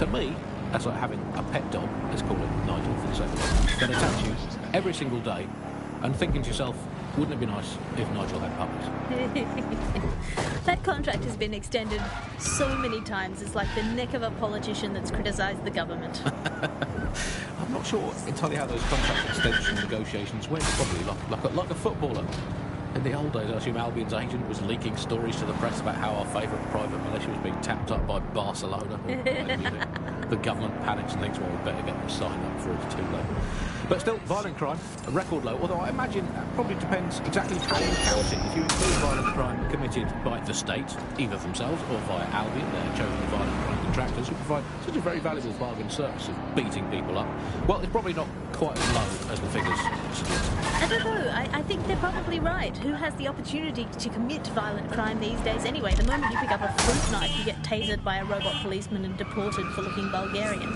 To me, that's like having a pet dog, let's call it Nigel for the sake of it, that attacks you every single day and thinking to yourself, wouldn't it be nice if Nigel had puppies? That contract has been extended so many times. It's like the neck of a politician that's criticised the government. I'm not sure entirely how those contract extension negotiations went. Probably like a footballer. In the old days, I assume Albion's agent was leaking stories to the press about how our favourite private militia was being tapped up by Barcelona. The government panics and thinks, well, we better get them signed up before it's too late. But still, violent crime, a record low, although I imagine that probably depends exactly how you count it. If you include violent crime committed by the state, either themselves or via Albion, their chosen violent crime contractors, who provide such a very valuable bargain service of beating people up, well, it's probably not quite as low as the figures suggest. I don't know. I think they're probably right. Who has the opportunity to commit violent crime these days anyway? The moment you pick up a fruit knife, you get tasered by a robot policeman and deported for looking Bulgarian.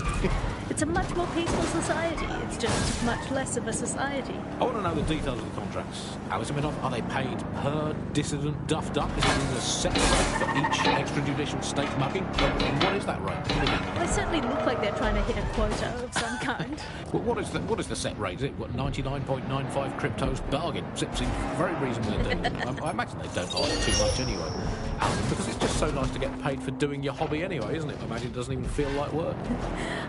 It's a much more peaceful society. It's just much less of a society. I want to know the details of the contracts. Alice, are they paid per dissident duffed up? Is it a set rate for each extrajudicial state mugging? What is that rate? They certainly look like they're trying to hit a quota of some kind. Well, what is the set rate? Is it, 99.95 cryptos bargain? Seems very reasonable indeed. I imagine they don't ask too much anyway. Because it's just so nice to get paid for doing your hobby anyway, isn't it? I imagine it doesn't even feel like work.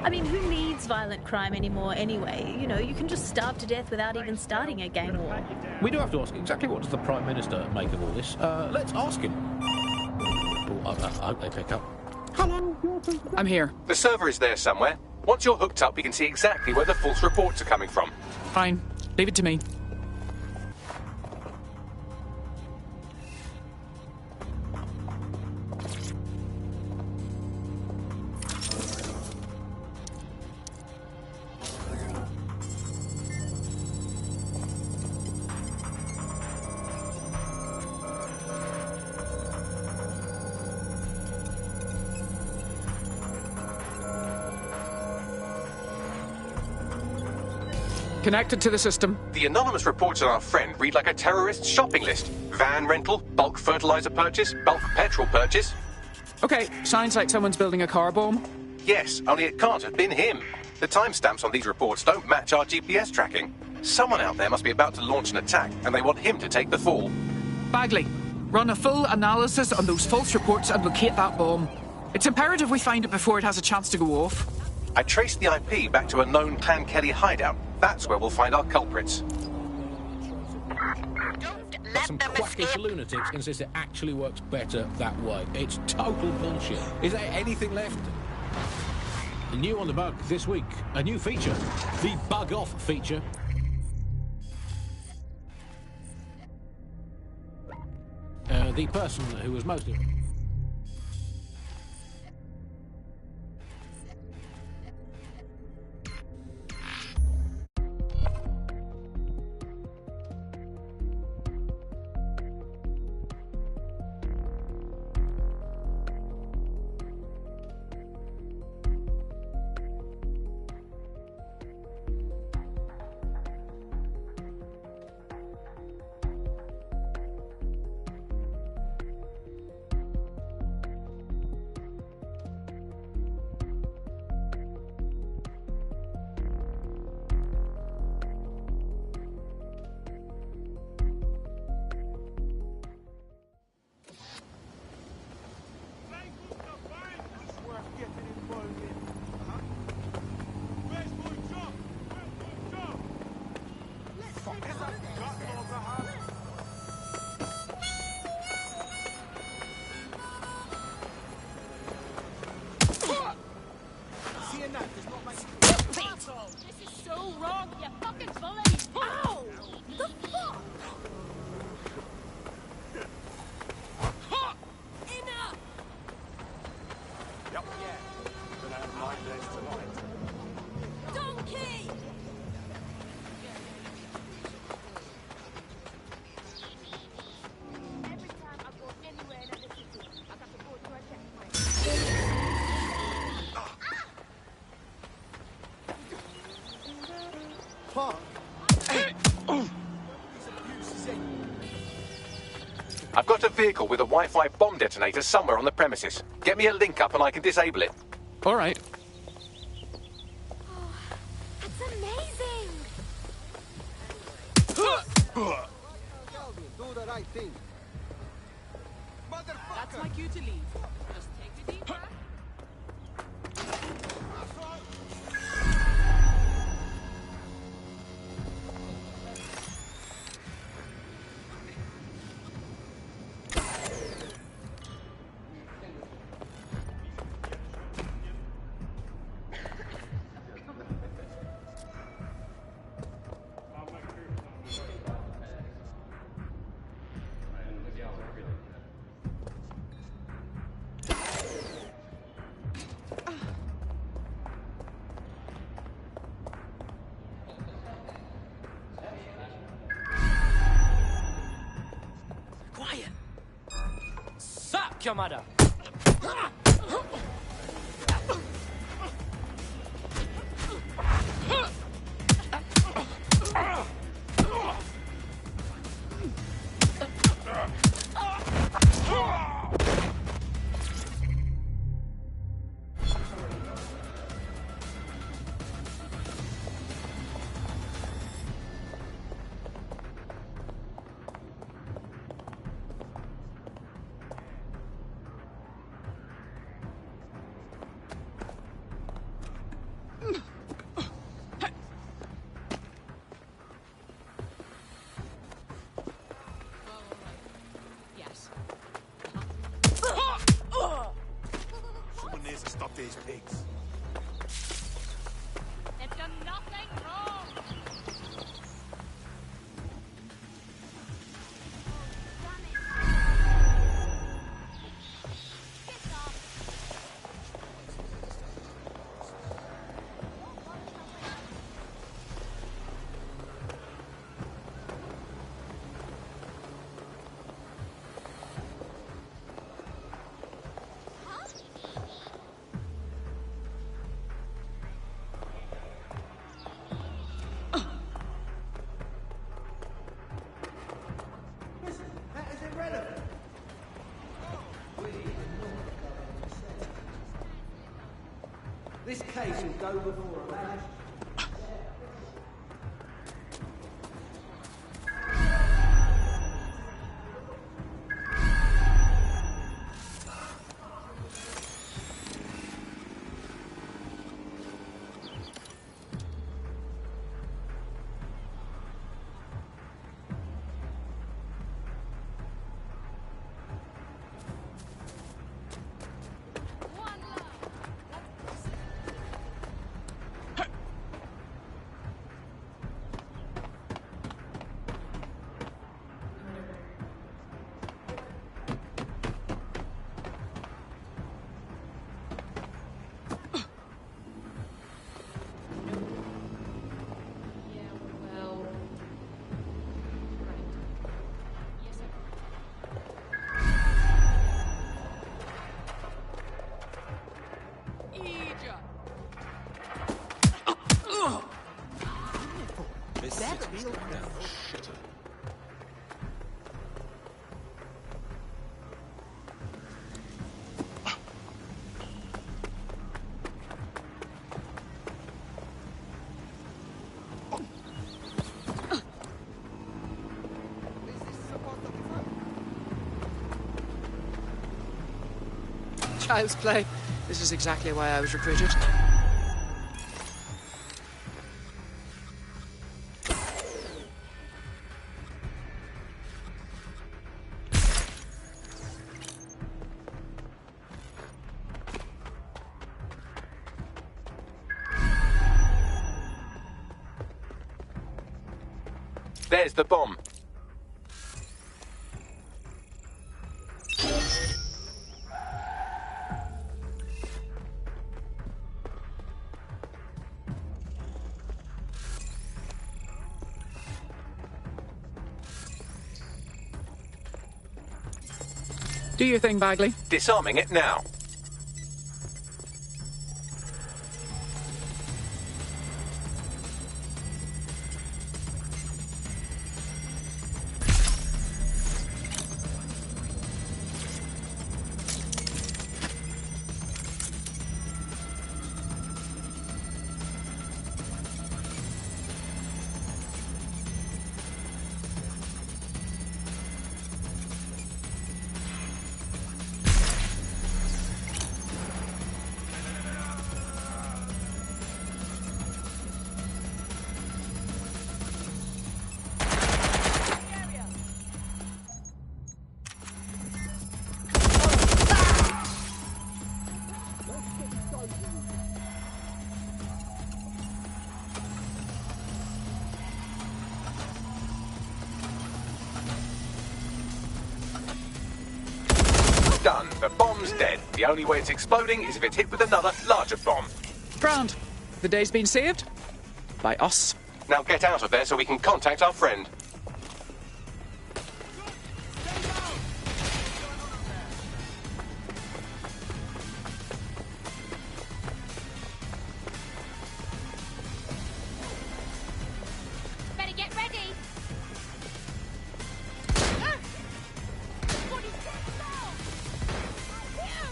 I mean, who needs violent crime anymore anyway? You know, you can just starve to death without even starting a gang war. We do have to ask, exactly what does the Prime Minister make of all this? Let's ask him. I hope they pick up. Hello. I'm here. The server is there somewhere. Once you're hooked up, we can see exactly where the false reports are coming from. Fine. Leave it to me. Connected to the system. The anonymous reports on our friend read like a terrorist's shopping list. Van rental, bulk fertilizer purchase, bulk petrol purchase. Okay, sounds like someone's building a car bomb. Yes, only it can't have been him. The timestamps on these reports don't match our GPS tracking. Someone out there must be about to launch an attack, and they want him to take the fall. Bagley, run a full analysis on those false reports and locate that bomb. It's imperative we find it before it has a chance to go off. I traced the IP back to a known Clan Kelly hideout. That's where we'll find our culprits. But some quackish lunatics insist it actually works better that way. It's total bullshit. Is there anything left? New on the bug this week, a new feature, the bug off feature. The person who was most... This is so wrong, you fucking bully! Ow! The fuck? Enough! Yep, yeah. Gonna have 9 days tonight. Donkey! Every time I go anywhere in the city, I got to go to a checkpoint. I've got a vehicle with a Wi-Fi bomb detonator somewhere on the premises. Get me a link up and I can disable it. All right. Do the right thing. That's my cue to leave. Just take a deep breath. Suck your mother! Yes. Someone needs to stop these pigs. They've done nothing wrong. Piss off. That is irrelevant. This case will go before a magistrate. One love. Yeah, well. Right. Yes, sir. Egypt. This city's going down the shitter. Child's play. This is exactly why I was recruited. There's the bomb. Do your thing, Bagley. Disarming it now. bomb's dead. The only way it's exploding is if it's hit with another, larger bomb. Grand. The day's been saved. By us. Now get out of there so we can contact our friend. Better get ready. What is that sound? Here.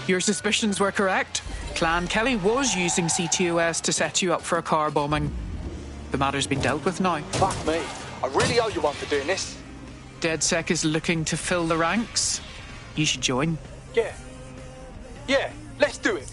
Your suspicions were correct. Clan Kelly was using CTOS to set you up for a car bombing. The matter's been dealt with now. Fuck me. I really owe you one for doing this. DedSec is looking to fill the ranks. You should join. Yeah. Yeah, let's do it.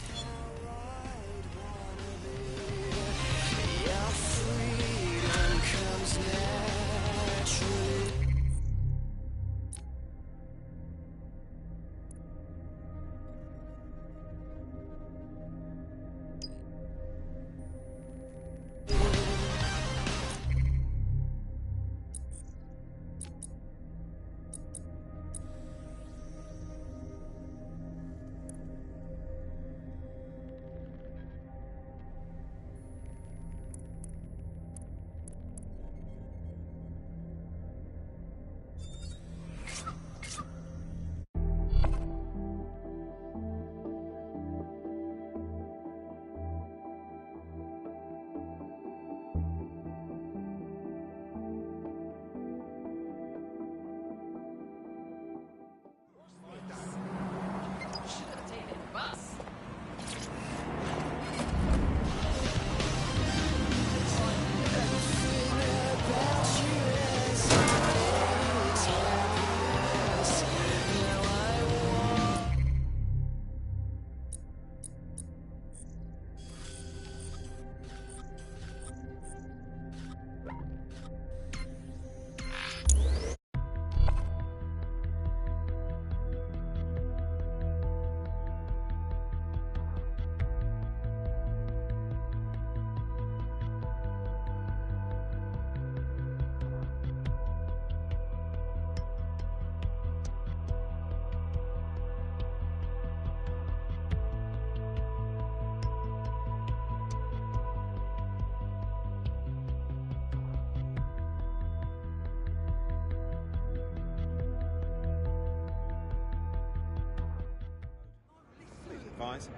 Advise.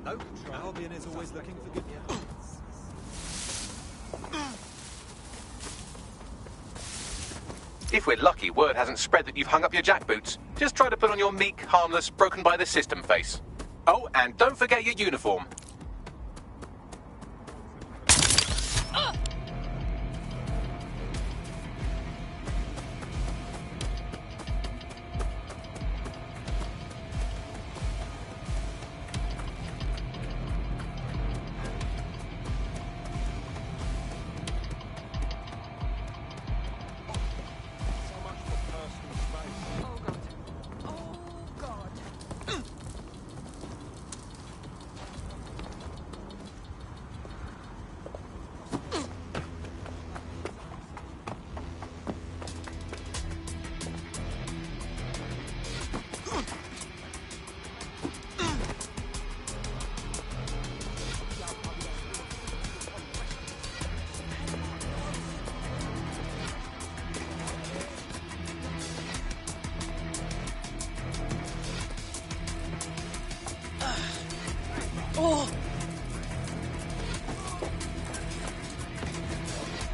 No, Albion is always looking for good. If we're lucky, word hasn't spread that you've hung up your jackboots. Just try to put on your meek, harmless, broken by the system face. Oh, and don't forget your uniform. Oh!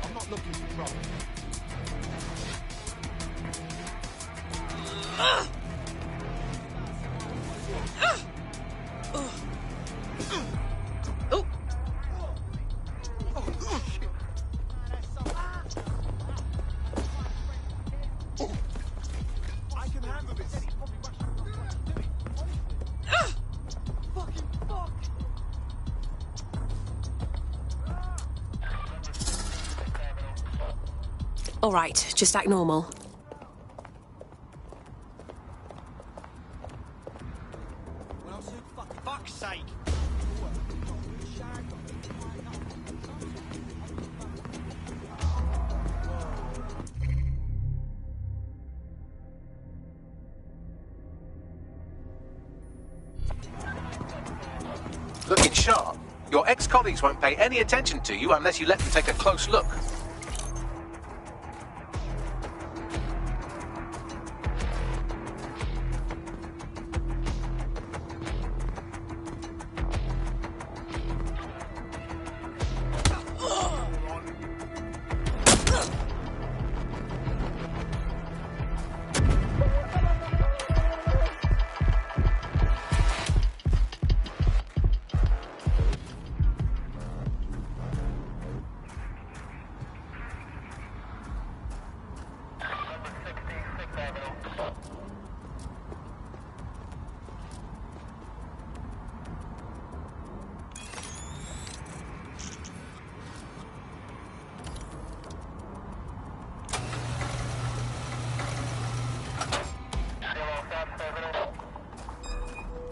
I'm not looking for trouble. All right, just act normal. Fuck's sake! Looking sharp. Your ex-colleagues won't pay any attention to you unless you let them take a close look.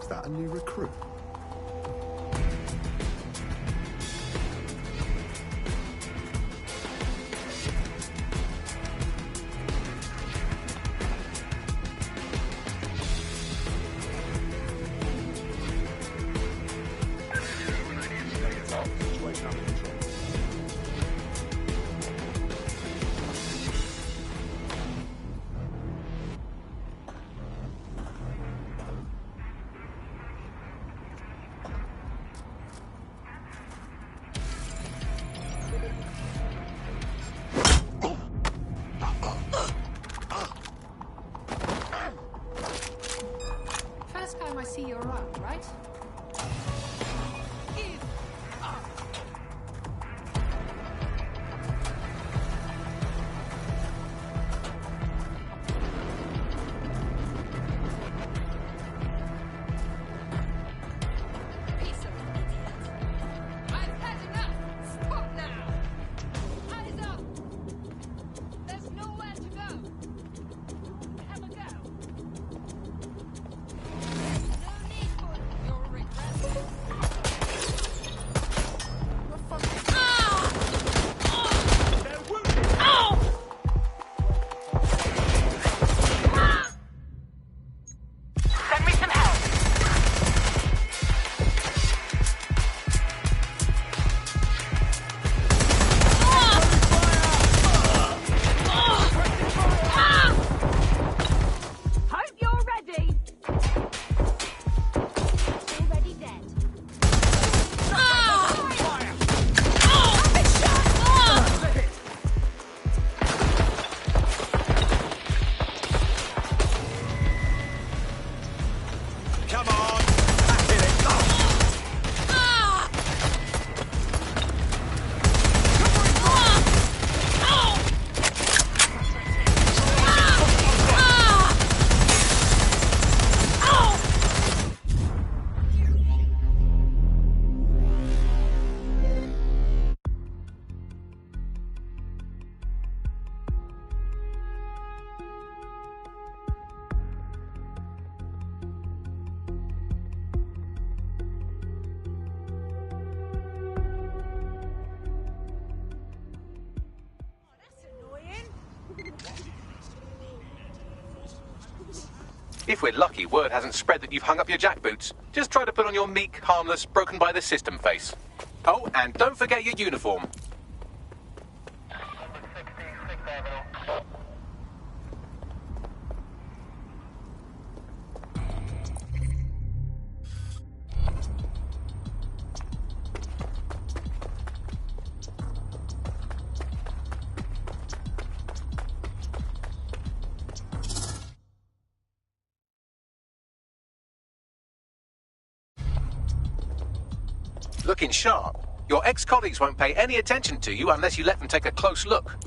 Is that a new recruit? First time I see you around, right? Piece of idiot. I've had enough. Stop now. Eyes up. There's nowhere to go. Have a go. No need for it. You'll regret it. Send me some help. Hope you're ready. Already dead. Come on! Back in it! If we're lucky, word hasn't spread that you've hung up your jackboots. Just try to put on your meek, harmless, broken by the system face. Oh, and don't forget your uniform. Looking sharp. Your ex-colleagues won't pay any attention to you unless you let them take a close look.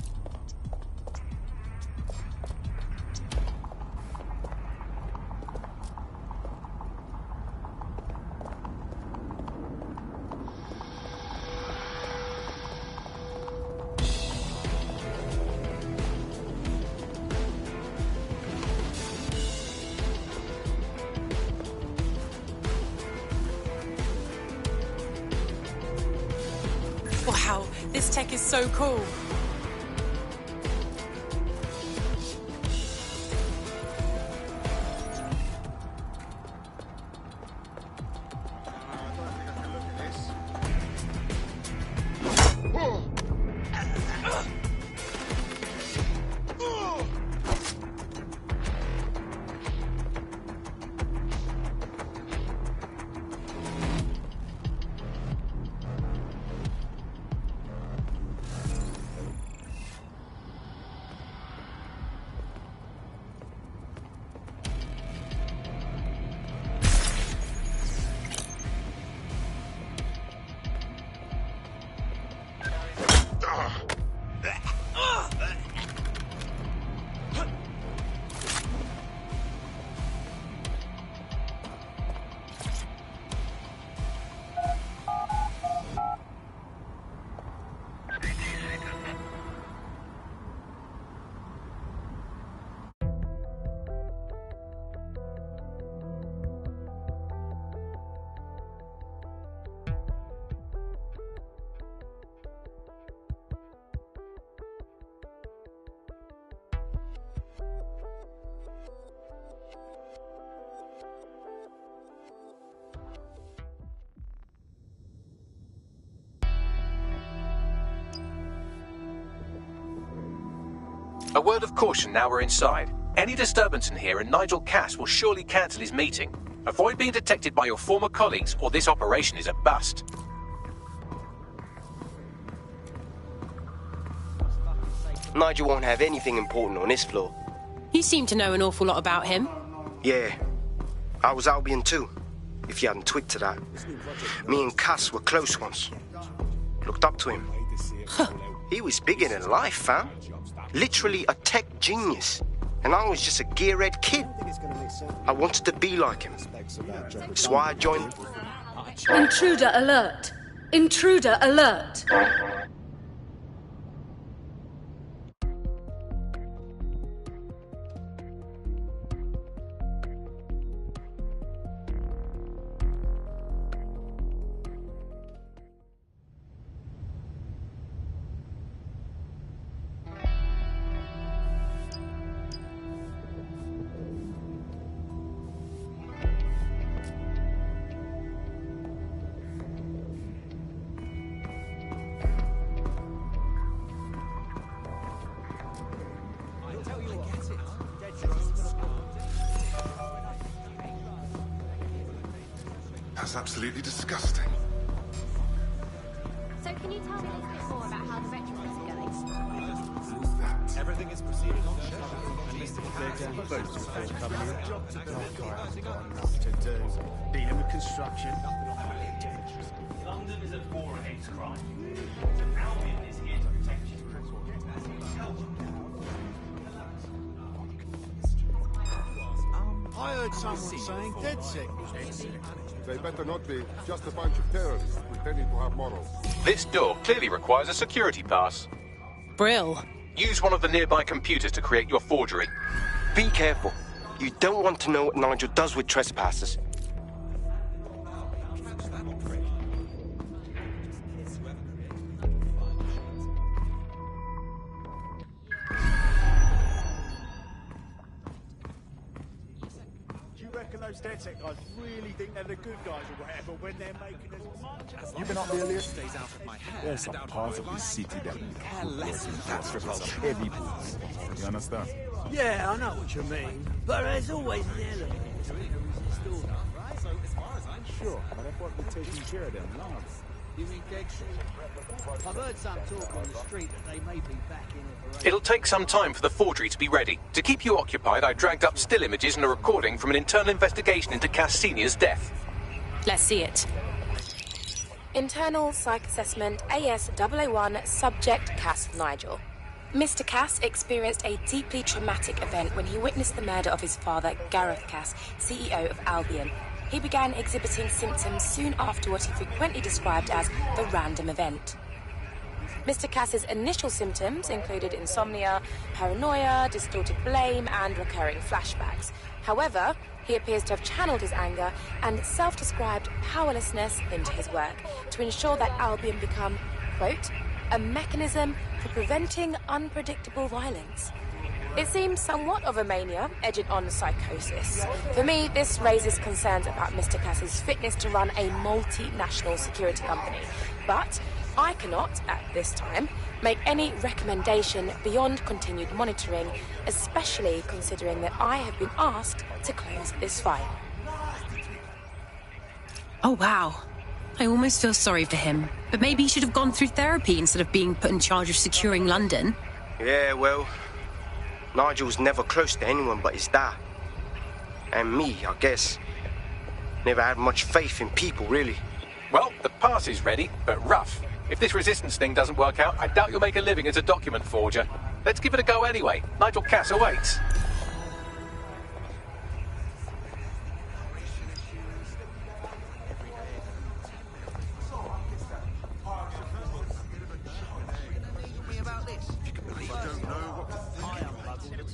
tech is so cool. A word of caution now we're inside. Any disturbance in here and Nigel Cass will surely cancel his meeting. Avoid being detected by your former colleagues or this operation is a bust. Nigel won't have anything important on this floor. You seem to know an awful lot about him. Yeah. I was Albion too, if you hadn't twigged to that. Me and Cass were close once. Looked up to him. He was bigger than life, fam. Literally a tech genius. And I was just a gearhead kid. I wanted to be like him. That's why I joined... Intruder alert! Intruder alert! That's absolutely disgusting. So can you tell me a little bit more about how the retrofits are going? Everything is proceeding on schedule. Dealing with construction. London is at war against crime. And Albion is here to protect you. I heard someone saying DedSec was They better not be. Just a bunch of terrorists pretending to have morals. This door clearly requires a security pass. Brill. Use one of the nearby computers to create your forgery. Be careful. You don't want to know what Nigel does with trespassers. Those DedSec guys really think they're the good guys or whatever when they're making as much as You've been up there, Elliot? Stays out of my hair. There's some parts of this city that that's repulsion. Heavy boots. You understand? Yeah, I know what you mean. But there's always an element. So as far as I'm sure, but I thought we're taking care of them long. You mean Dead Street? I've heard some talk on the street that they may be back in operation. It'll take some time for the forgery to be ready. To keep you occupied, I dragged up still images and a recording from an internal investigation into Cass Sr.'s death. Let's see it. Internal Psych Assessment AS001 Subject Cass Nigel. Mr. Cass experienced a deeply traumatic event when he witnessed the murder of his father, Gareth Cass, CEO of Albion. He began exhibiting symptoms soon after what he frequently described as the random event. Mr. Cass's initial symptoms included insomnia, paranoia, distorted blame, and recurring flashbacks. However, he appears to have channeled his anger and self-described powerlessness into his work to ensure that Albion become, quote, a mechanism for preventing unpredictable violence. It seems somewhat of a mania, edging on psychosis. For me, this raises concerns about Mr. Cass's fitness to run a multinational security company. But I cannot, at this time, make any recommendation beyond continued monitoring, especially considering that I have been asked to close this file. Oh, wow. I almost feel sorry for him. But maybe he should have gone through therapy instead of being put in charge of securing London. Yeah, well, Nigel's never close to anyone but his dad. And me, I guess. Never had much faith in people, really. Well, the pass is ready, but rough. If this resistance thing doesn't work out, I doubt you'll make a living as a document forger. Let's give it a go anyway. Nigel Cass awaits.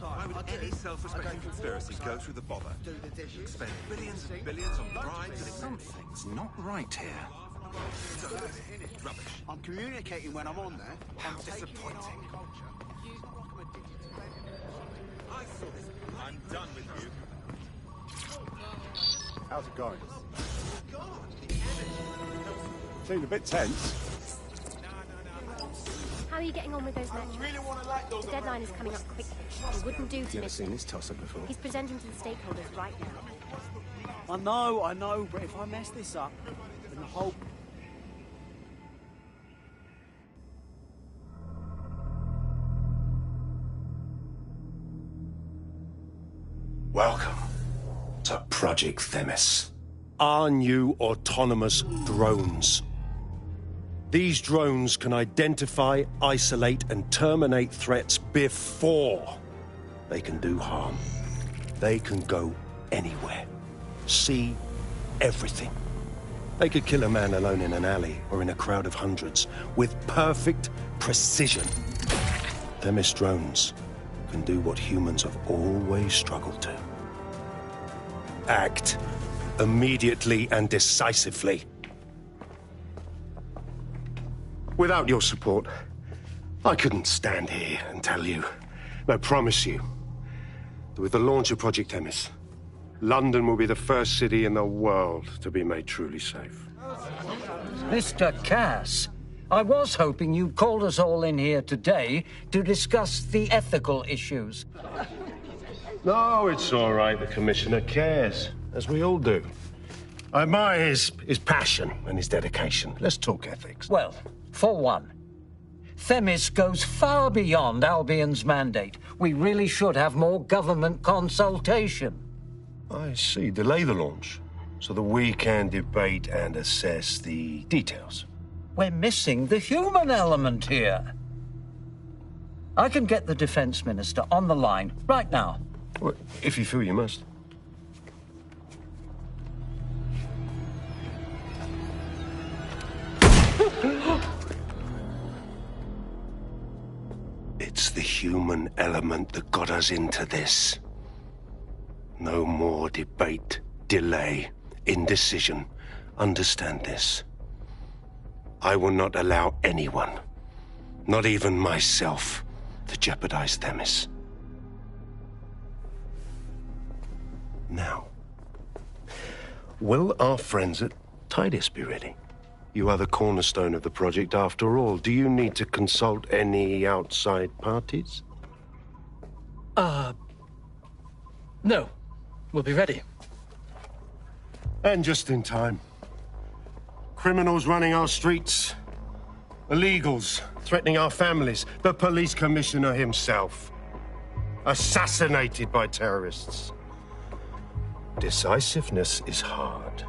Why would any self-respecting conspiracy go through the bother? Spend billions and billions on bribes and Something's not right here. rubbish. I'm communicating when I'm on there. How disappointing. I'm done with you. How's it going? Seemed a bit tense. How are you getting on with those lectures? The deadline is coming up quickly. It wouldn't do to Never miss seen it. this toss-up before. He's presenting to the stakeholders right now. I know, but if I mess this up, then the whole... Welcome to Project Themis. Our new autonomous drones. These drones can identify, isolate, and terminate threats before they can do harm. They can go anywhere, see everything. They could kill a man alone in an alley or in a crowd of hundreds with perfect precision. Themis drones can do what humans have always struggled to. Act immediately and decisively. Without your support, I couldn't stand here and tell you, I promise you, that with the launch of Project Themis, London will be the first city in the world to be made truly safe. Mr. Cass, I was hoping you'd called us all in here today to discuss the ethical issues. No, it's all right. The Commissioner cares, as we all do. I admire his passion and his dedication. Let's talk ethics. Well, for one, Themis goes far beyond Albion's mandate. We really should have more government consultation. I see. Delay the launch so that we can debate and assess the details. We're missing the human element here. I can get the Defense Minister on the line right now. Well, if you feel you must. It's the human element that got us into this. No more debate, delay, indecision. Understand this. I will not allow anyone, not even myself, to jeopardize Themis. Now, will our friends at Tidus be ready? You are the cornerstone of the project after all. Do you need to consult any outside parties? No. We'll be ready. And just in time. Criminals running our streets. Illegals threatening our families. The police commissioner himself. Assassinated by terrorists. Decisiveness is hard.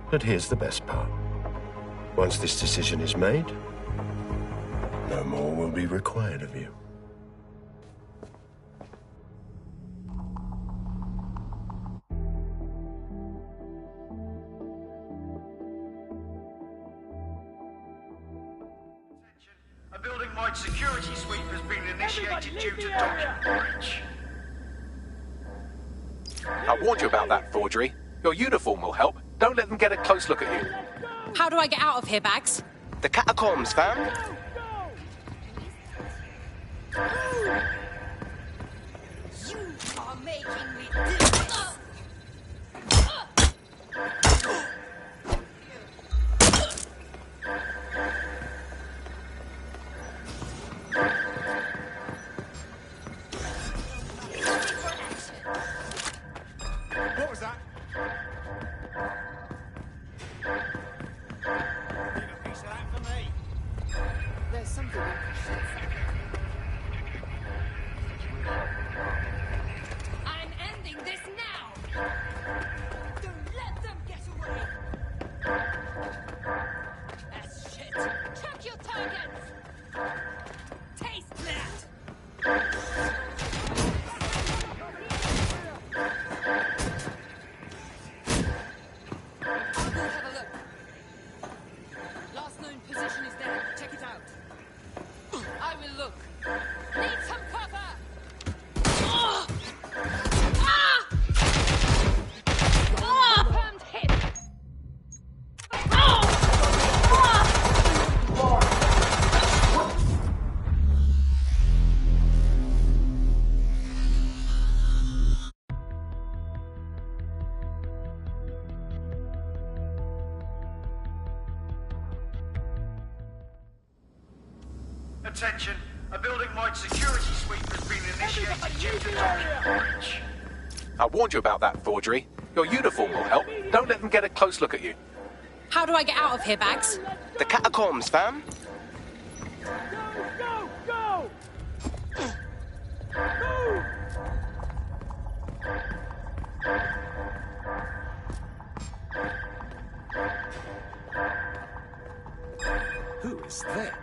But here's the best part. Once this decision is made, no more will be required of you. A building-wide security sweep has been initiated due to document breach. I warned you about that forgery. Your uniform will help. Don't let them get a close look at you. How do I get out of here, Bags? The catacombs, fam. You are making me do this. What was that? Need a piece of that for me. There's something interesting. I'm ending this now. Don't let them get away. That's shit. Check your targets. Taste that. I'll go have a look. Last known position is there. Check it out. I will look. Need some cover. Confirmed hit. Attention, a building-wide security sweep has been initiated due to document breach. I warned you about that forgery. Your uniform will help. Don't let them get a close look at you. How do I get out of here, Bags? The catacombs, fam. Go, go, go! Move! Who is that?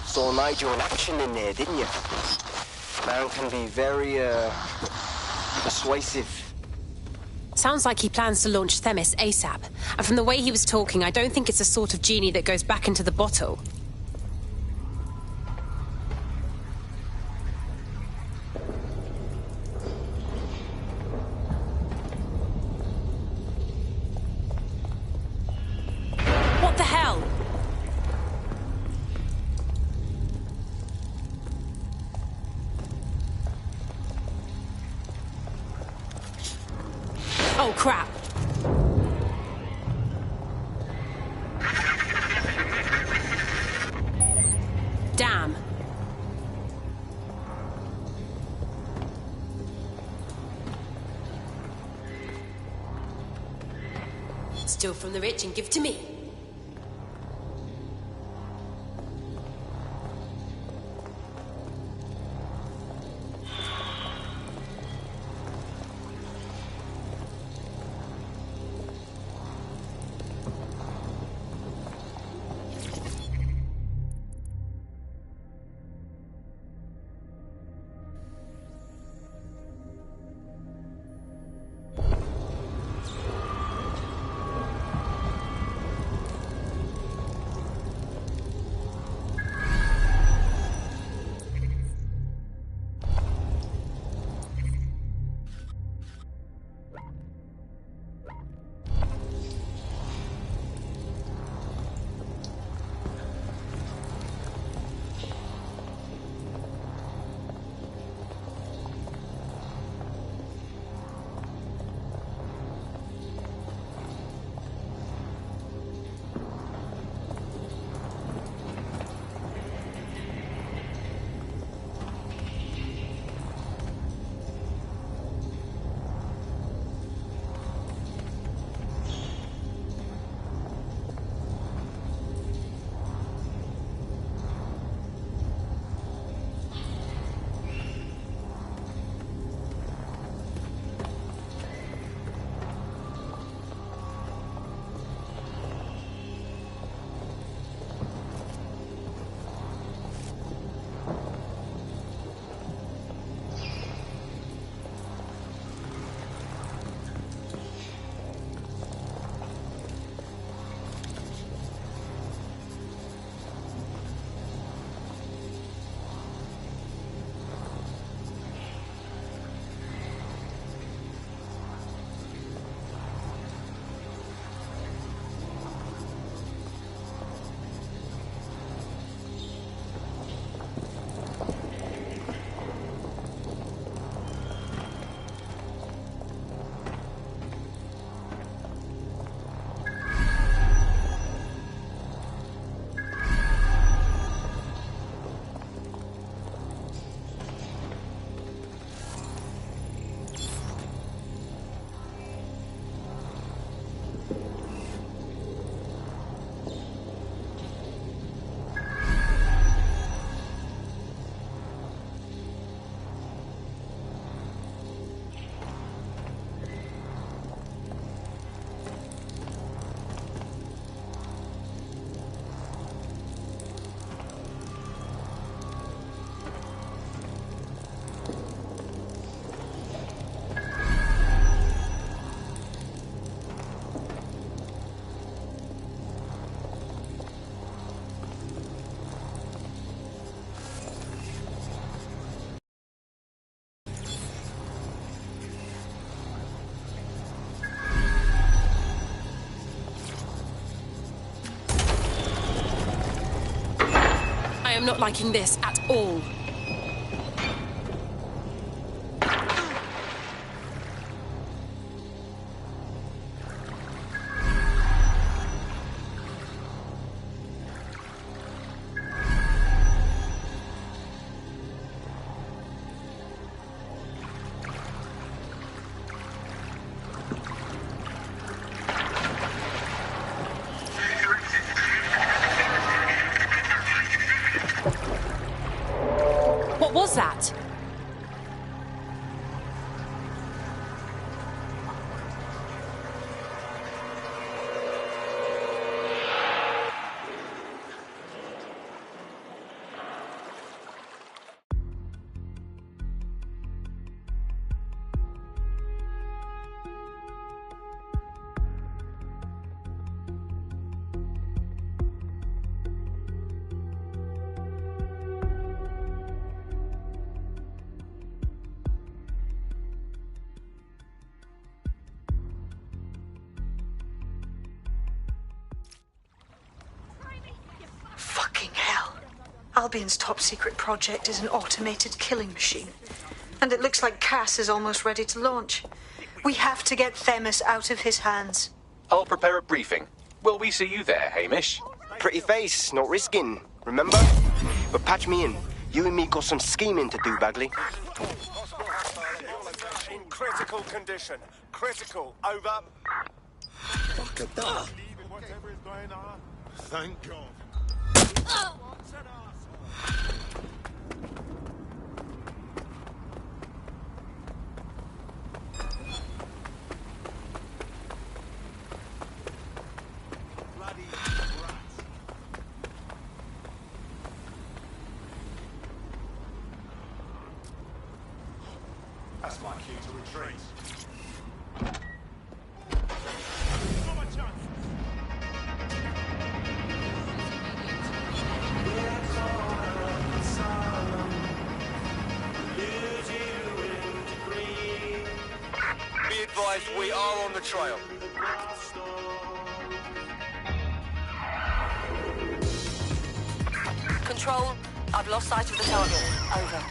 Saw Nigel in action in there, didn't you? Man can be very, persuasive. Sounds like he plans to launch Themis ASAP. And from the way he was talking, I don't think it's the sort of genie that goes back into the bottle. What the hell? Oh, crap. Damn. Steal from the rich and give to me. am not liking this at all. What was that? Fucking hell. Albion's top secret project is an automated killing machine. And it looks like Cass is almost ready to launch. We have to get Themis out of his hands. I'll prepare a briefing. Will we see you there, Hamish? Pretty face, not risking, remember? But patch me in. You and me got some scheming to do, Bagley. In critical condition. Critical. Over. Fuck at that. Thank God. That's my cue to retreat. Be advised, we are on the trail. Control, I've lost sight of the target. Over.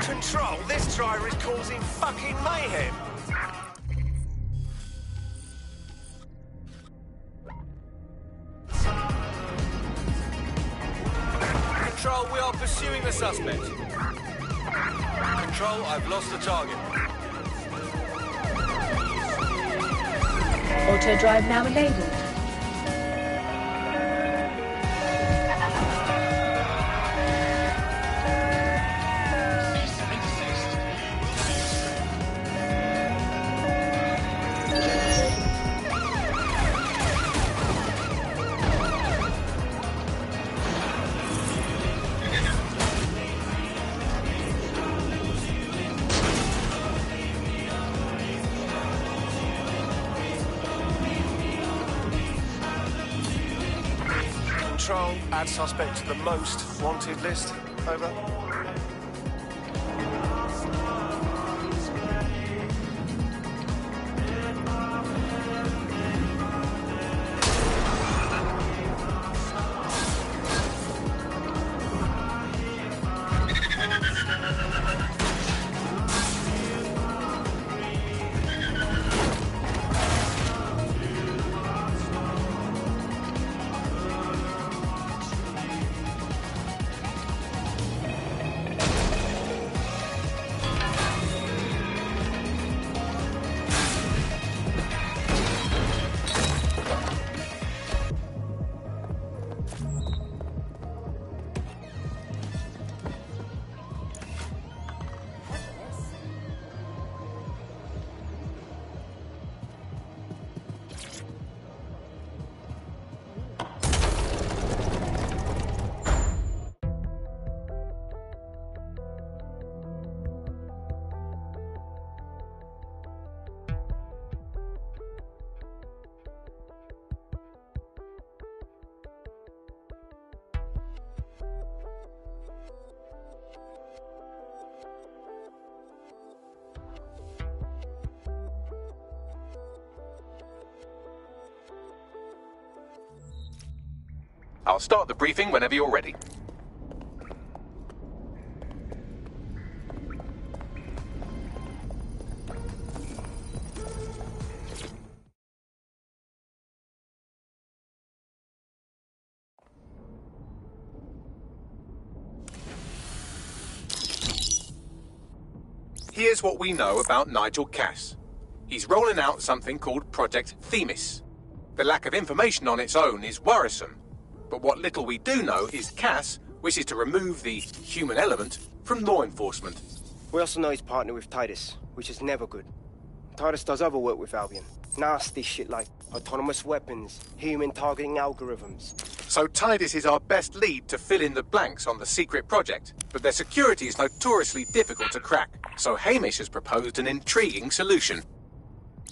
Control, this dryer is causing fucking mayhem. Control, we are pursuing the suspect. Control, I've lost the target. Auto drive now enabled. Control, add suspect to the most wanted list. Over. I'll start the briefing whenever you're ready. Here's what we know about Nigel Cass. He's rolling out something called Project Themis. The lack of information on its own is worrisome, but what little we do know is Cass wishes to remove the human element from law enforcement. We also know he's partnered with Titus, which is never good. Titus does other work with Albion. Nasty shit like autonomous weapons, human targeting algorithms. So Titus is our best lead to fill in the blanks on the secret project, but their security is notoriously difficult to crack, so Hamish has proposed an intriguing solution.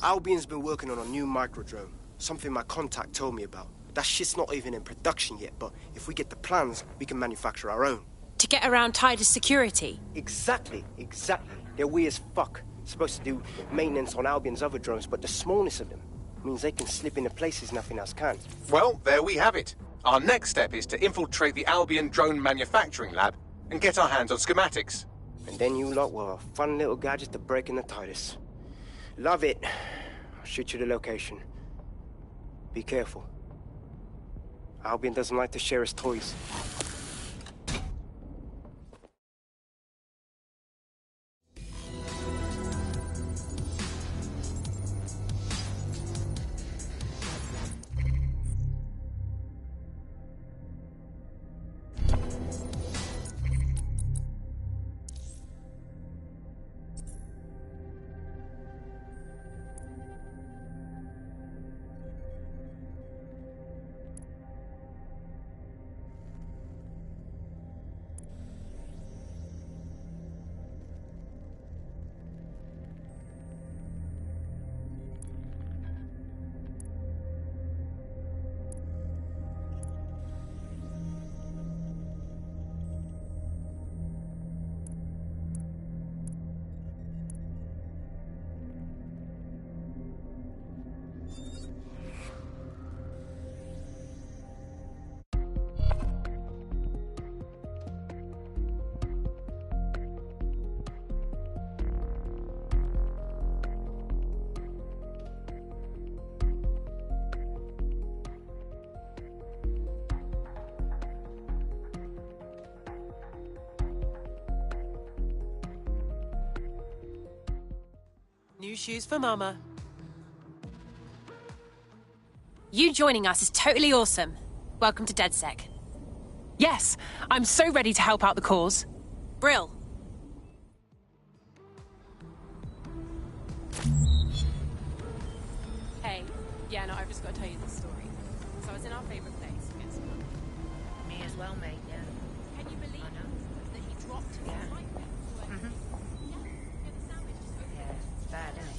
Albion's been working on a new microdrone, something my contact told me about. That shit's not even in production yet, but if we get the plans, we can manufacture our own. To get around Titus security? Exactly. They're weird as fuck. Supposed to do maintenance on Albion's other drones, but the smallness of them means they can slip into places nothing else can. Well, there we have it. Our next step is to infiltrate the Albion drone manufacturing lab and get our hands on schematics. And then you lot will have a fun little gadget to break in the Titus. Love it. I'll shoot you the location. Be careful. Albion doesn't like to share his toys. New shoes for Mama. You joining us is totally awesome. Welcome to DedSec. Yes, I'm so ready to help out the cause. Brill. Hey, yeah, no, I've just got to tell you this story. So I was in our favourite place. Me as well, mate, yeah. Can you believe that he dropped his mic? Yeah, it's bad, isn't it?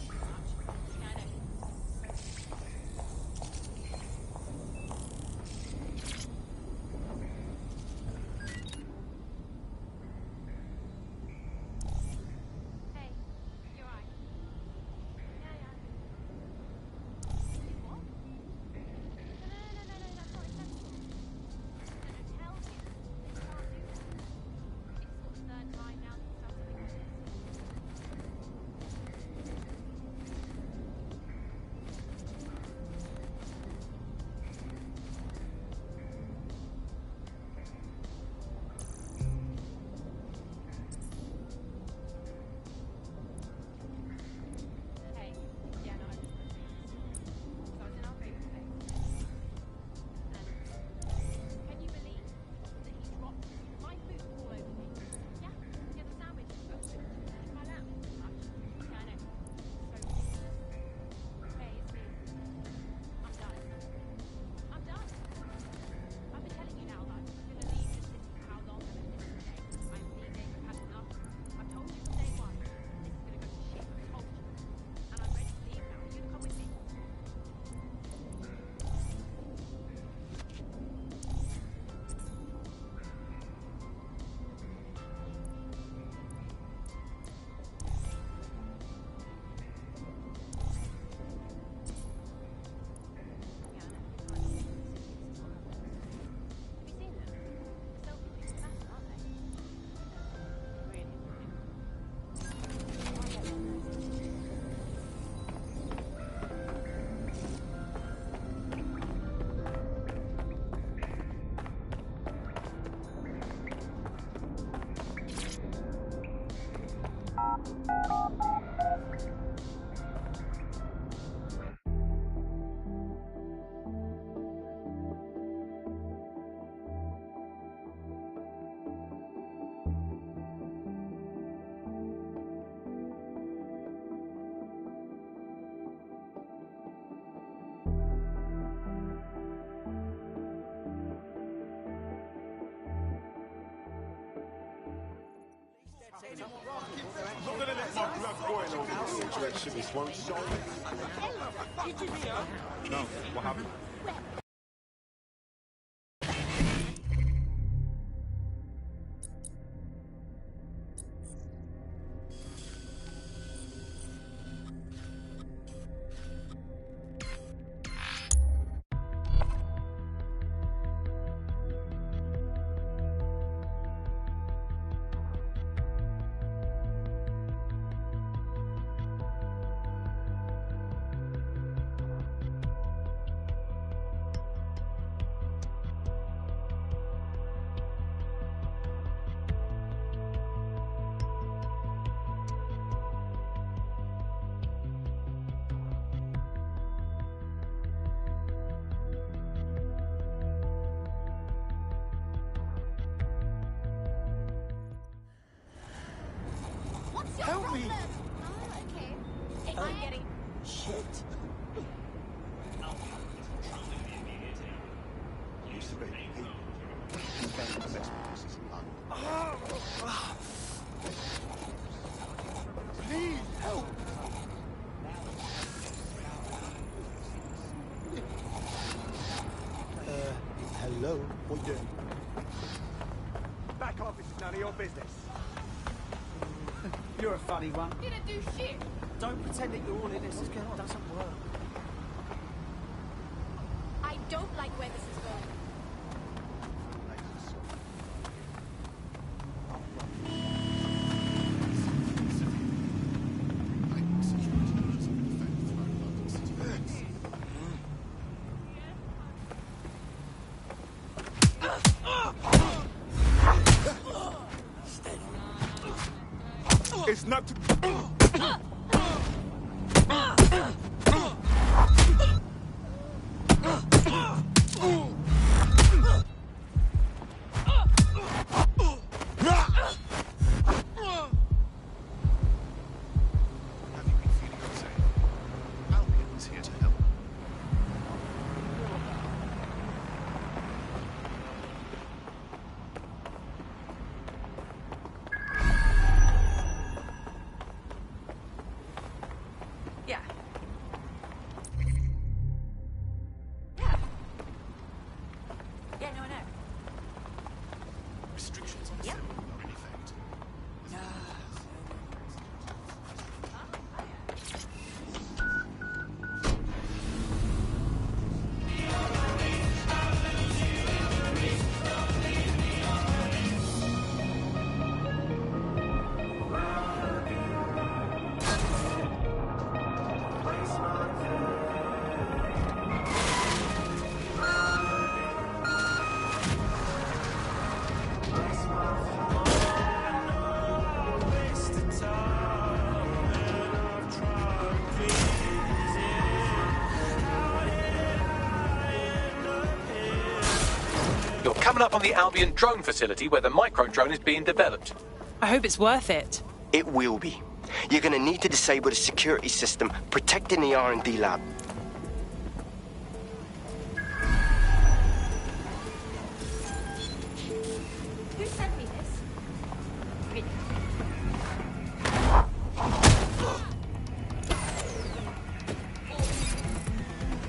I'm not gonna let my blood boil over this situation this once. No, what happened? Help me! Oh, okay. I'm getting... Shit. Used to be people. The best places in London. Please help! Hello? What you doing? Back off, it's none of your business. You're a funny one. Didn't do shit! Don't pretend that you're all in this. It doesn't work. I don't like where this is going. It's not to... You're coming up on the Albion drone facility where the micro-drone is being developed. I hope it's worth it. It will be. You're gonna need to disable the security system protecting the R&D lab. Who sent me this? Read it.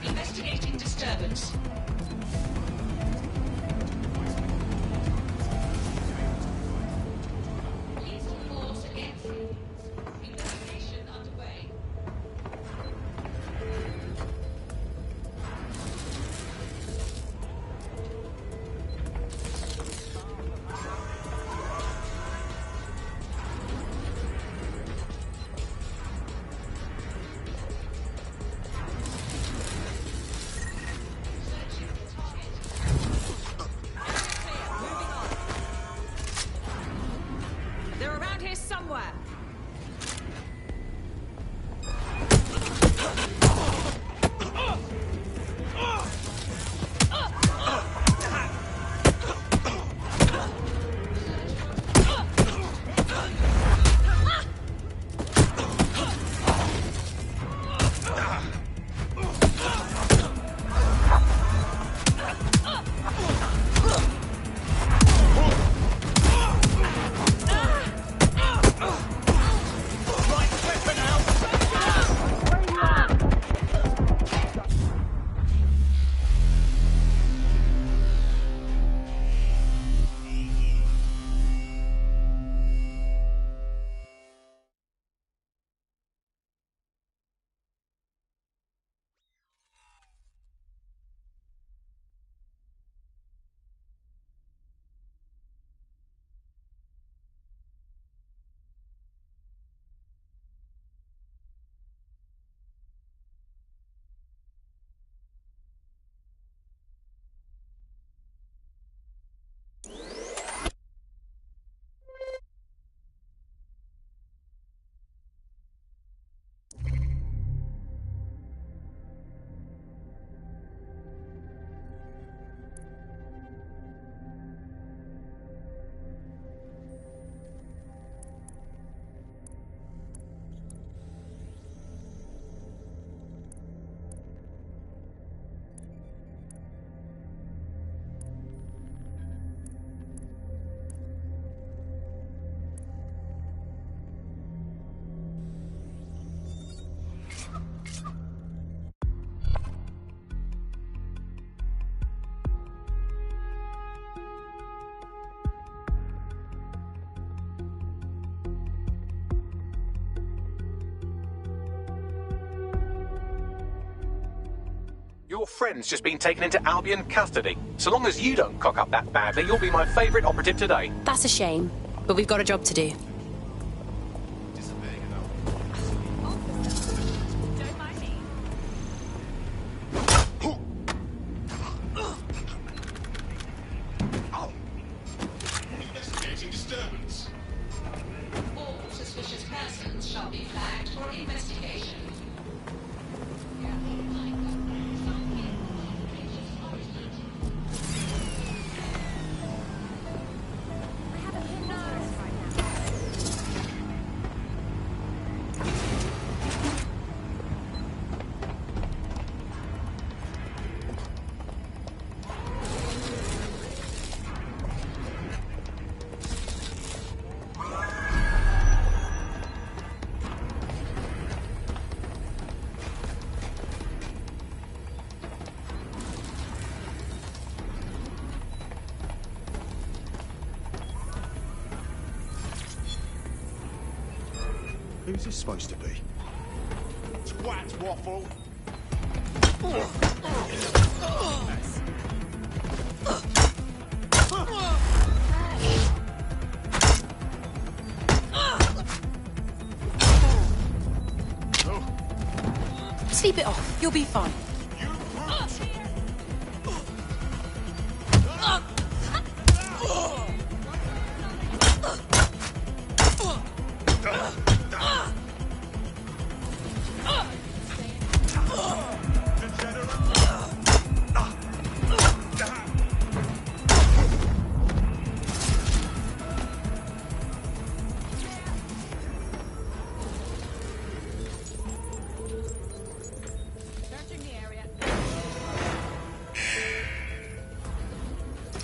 Investigating disturbance. Lethal force against. Investigation underway. They're around here somewhere. Your friend's just been taken into Albion custody. So long as you don't cock up that badly, you'll be my favourite operative today. That's a shame, but we've got a job to do. Investigating disturbance. All suspicious persons shall be flagged for investigation. Who's this supposed to be? Twat waffle! Sleep it off. You'll be fine.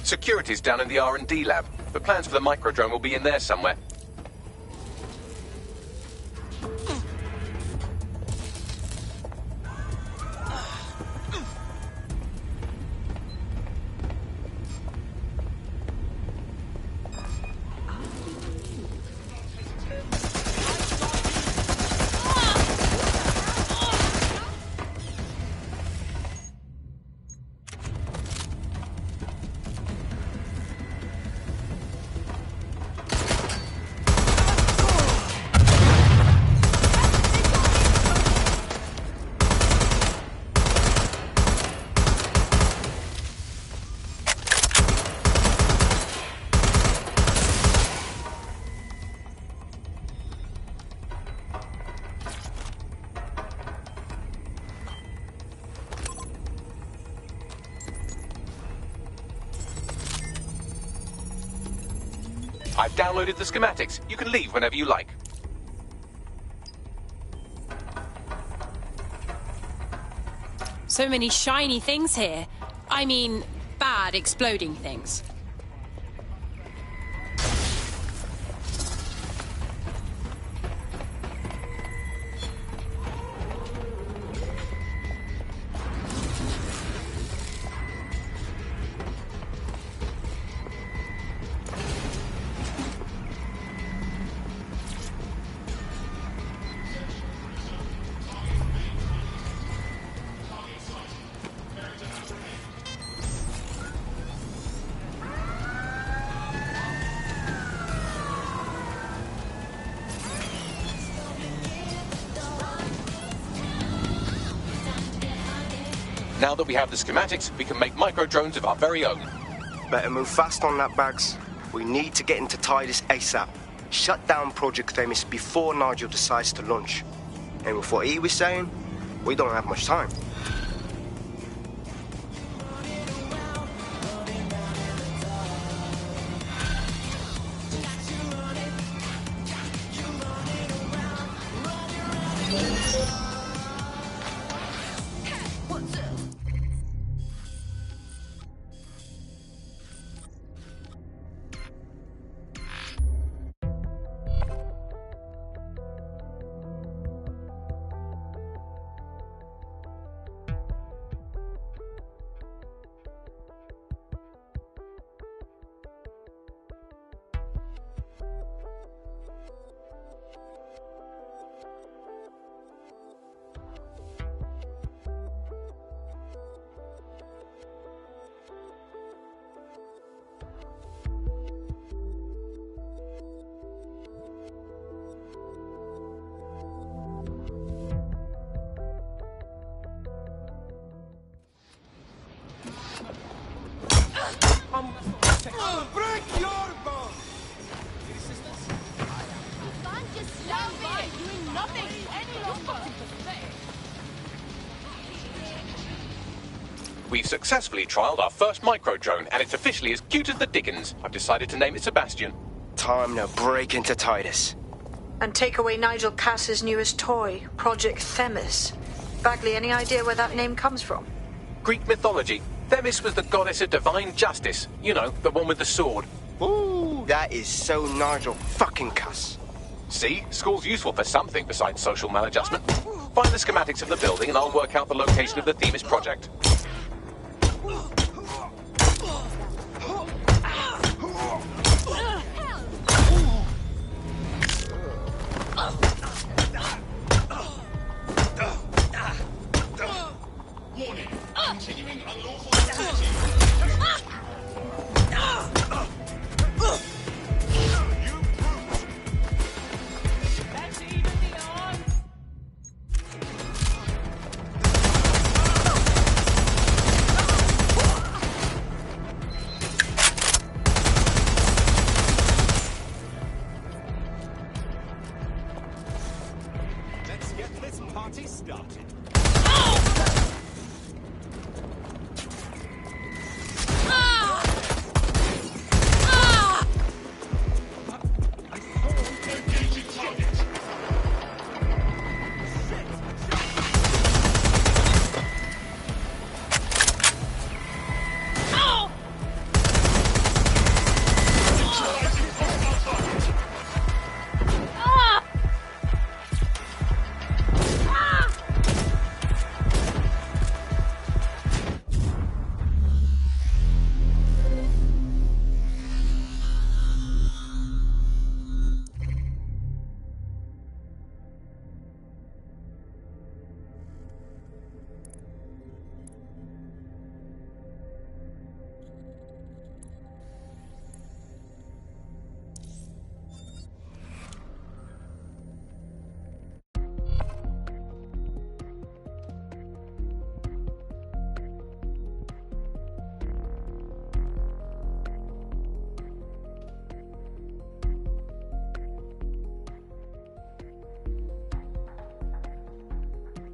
Security's down in the R&D lab. The plans for the microdrone will be in there somewhere. I've downloaded the schematics. You can leave whenever you like. So many shiny things here. I mean, bad exploding things. Now that we have the schematics, we can make microdrones of our very own. Better move fast on that, Bags. We need to get into Titus ASAP. Shut down Project Themis before Nigel decides to launch. And with what he was saying, we don't have much time. We've successfully trialled our first micro-drone, and it's officially as cute as the dickens. I've decided to name it Sebastian. Time to break into Titus. And take away Nigel Cass's newest toy, Project Themis. Bagley, any idea where that name comes from? Greek mythology. Themis was the goddess of divine justice. You know, the one with the sword. Ooh, that is so Nigel fucking Cass. See? School's useful for something besides social maladjustment. Find the schematics of the building and I'll work out the location of the Themis project. Warning. Continuing unlawful activity. That's even the odds. Let's get this party started.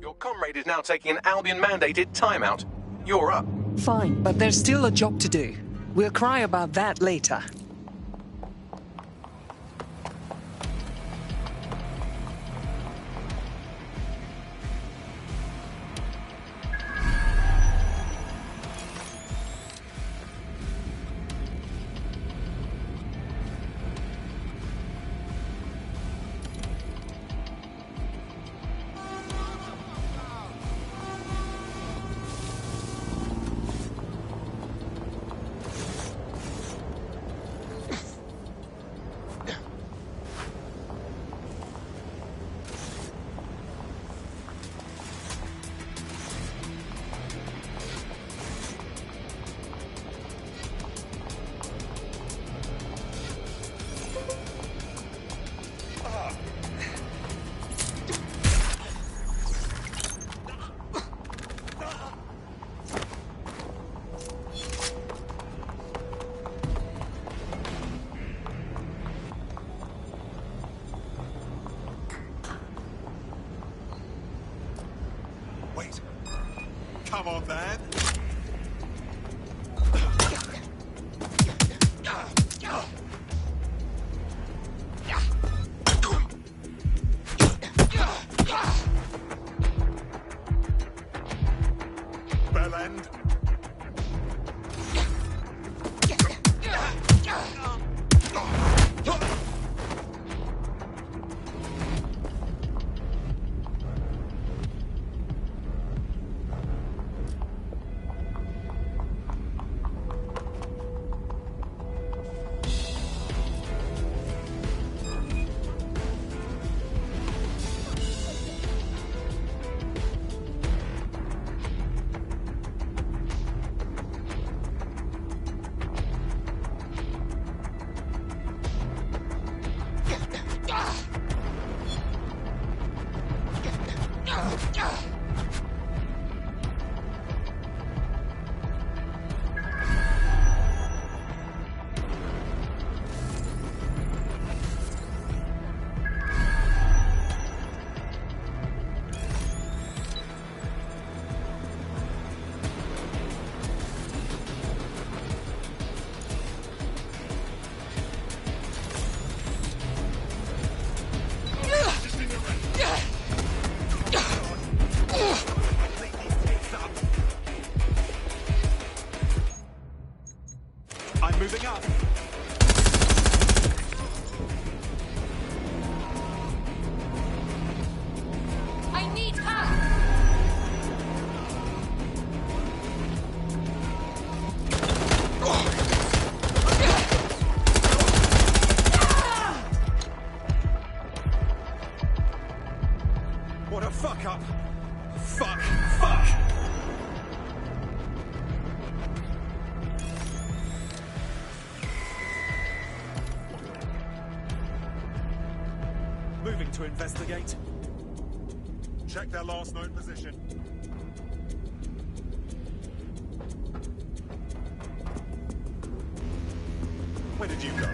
Your comrade is now taking an Albion-mandated timeout. You're up. Fine, but there's still a job to do. We'll cry about that later. Wait. Come on, man. Bell end. What a fuck up! Fuck! Fuck! Moving to investigate. Check their last known position. Where did you go?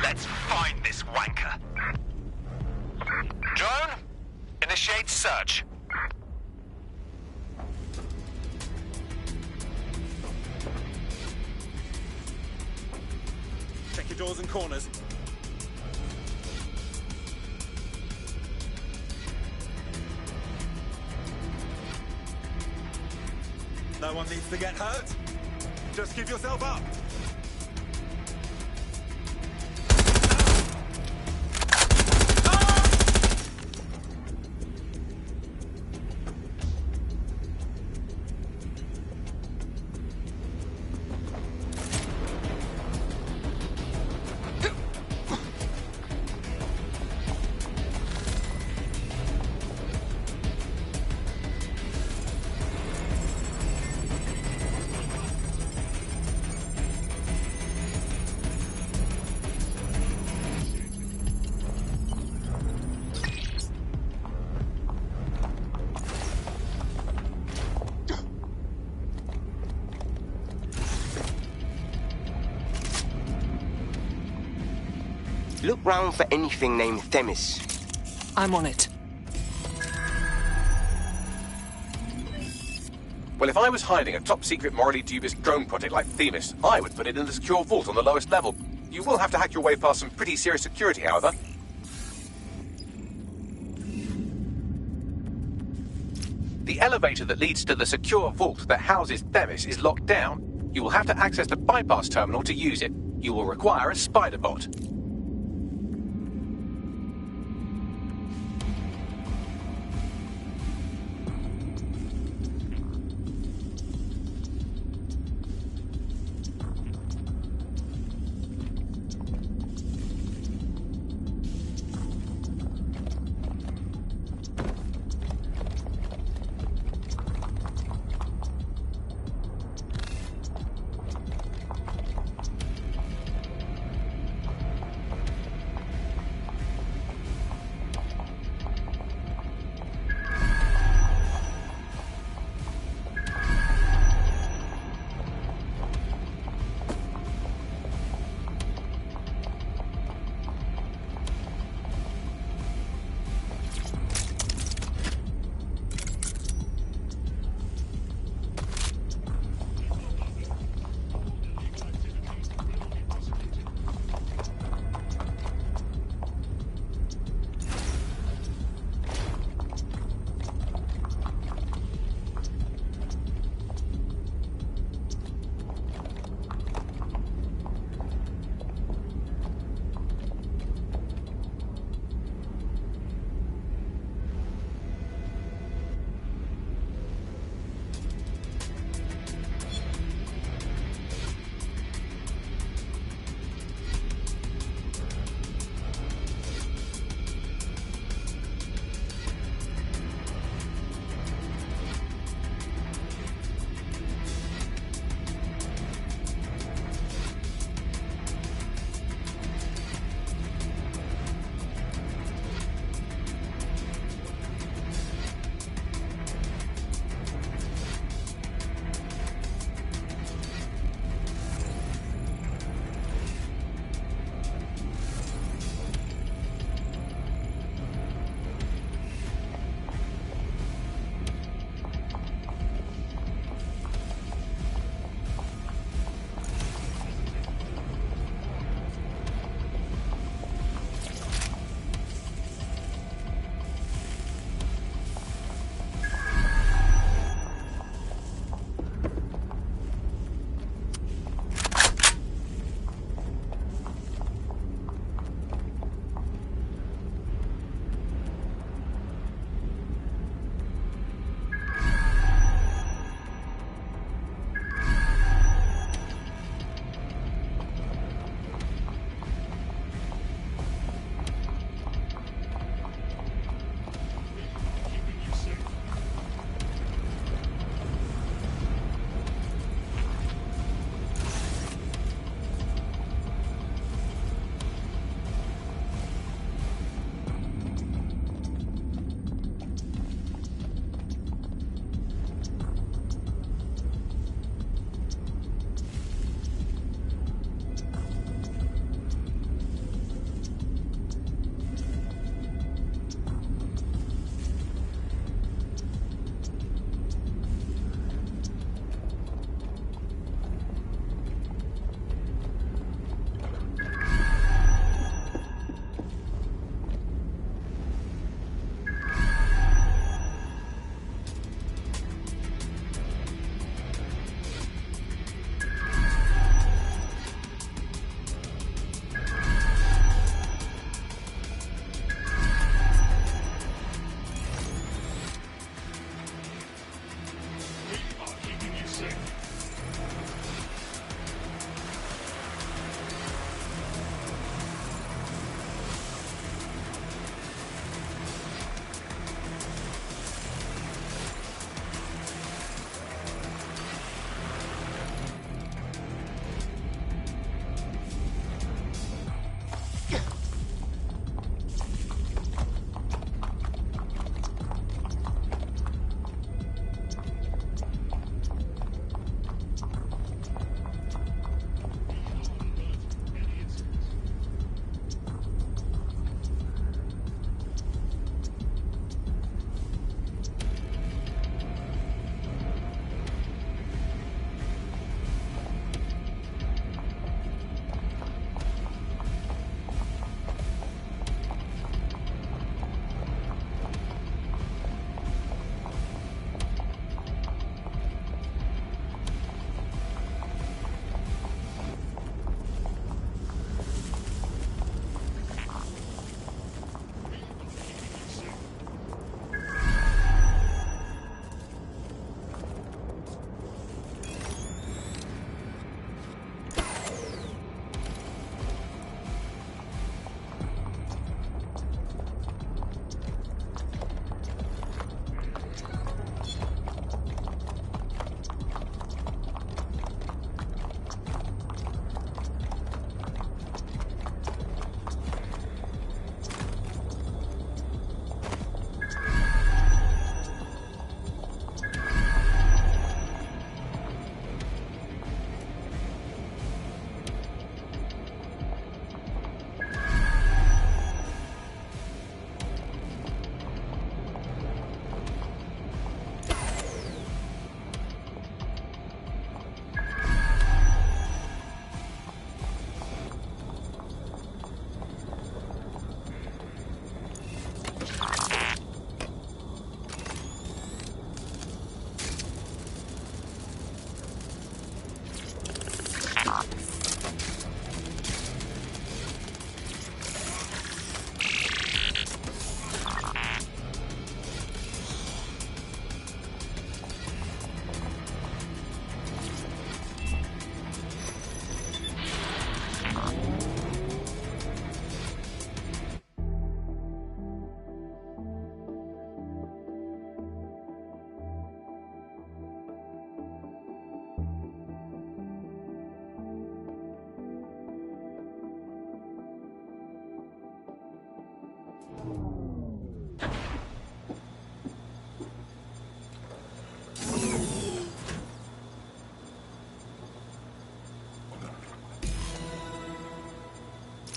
Let's find this wanker. Drone, initiate search. Check your doors and corners. No one needs to get hurt. Just give yourself up. Look round for anything named Themis. I'm on it. Well, if I was hiding a top-secret, morally dubious drone project like Themis, I would put it in the secure vault on the lowest level. You will have to hack your way past some pretty serious security, however. The elevator that leads to the secure vault that houses Themis is locked down. You will have to access the bypass terminal to use it. You will require a spider bot.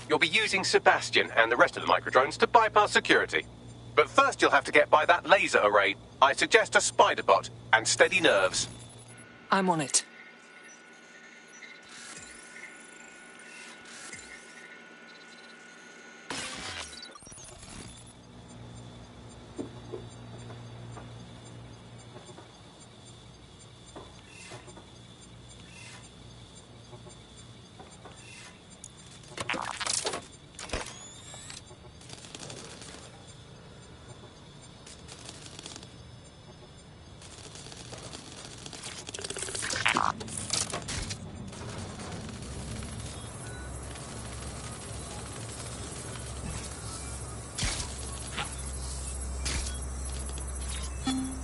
You'll be using Sebastian and the rest of the microdrones to bypass security. But first you'll have to get by that laser array. I suggest a spider bot and steady nerves. I'm on it.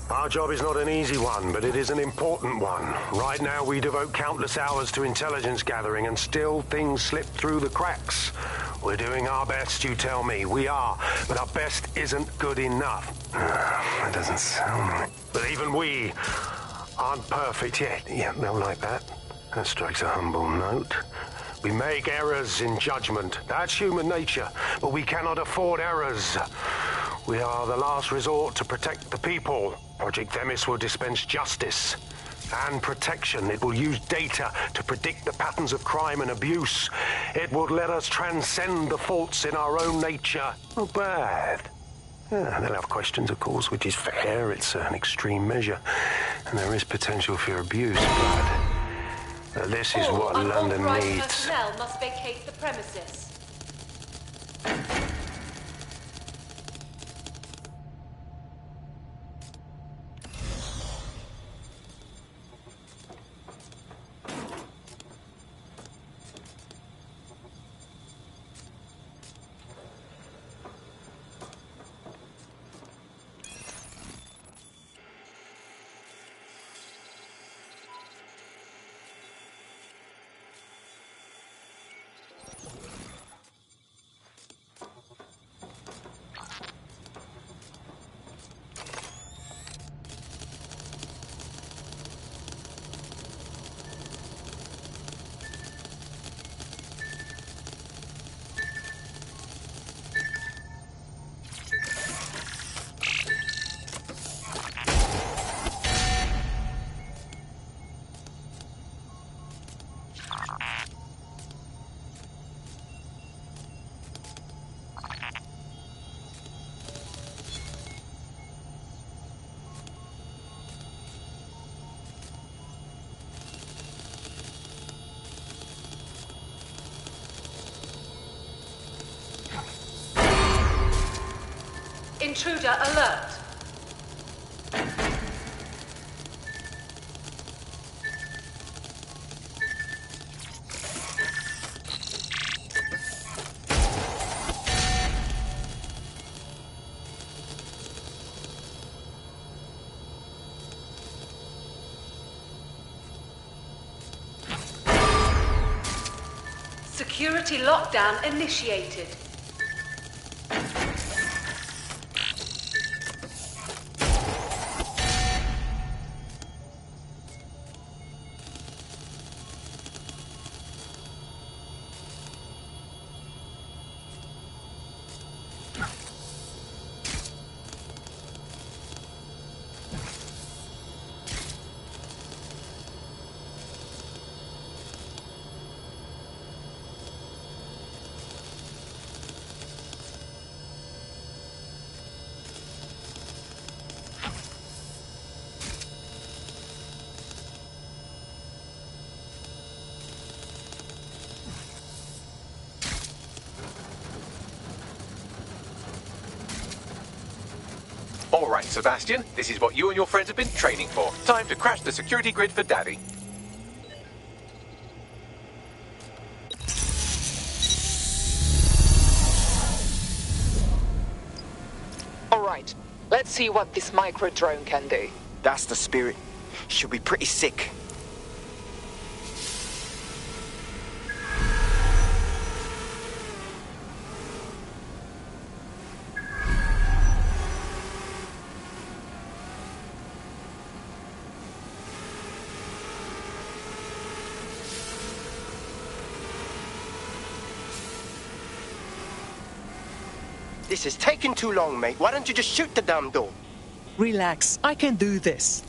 Our job is not an easy one, but it is an important one. Right now we devote countless hours to intelligence gathering, and still things slip through the cracks. We're doing our best, you tell me. We are, but our best isn't good enough. That doesn't sound right. But even we aren't perfect yet. Yeah, no, like that. That strikes a humble note. We make errors in judgment. That's human nature, but we cannot afford errors. We are the last resort to protect the people. Project Themis will dispense justice and protection. It will use data to predict the patterns of crime and abuse. It will let us transcend the faults in our own nature. Not bad. Yeah, they'll have questions, of course, which is fair. It's an extreme measure, and there is potential for abuse, but this is what London needs. Personnel must vacate the premises. Intruder alert. Security lockdown initiated. All right, Sebastian, this is what you and your friends have been training for. Time to crash the security grid for Daddy. All right, let's see what this micro-drone can do. That's the spirit. She'll be pretty sick. This is taking too long, mate. Why don't you just shoot the damn door? Relax, I can do this.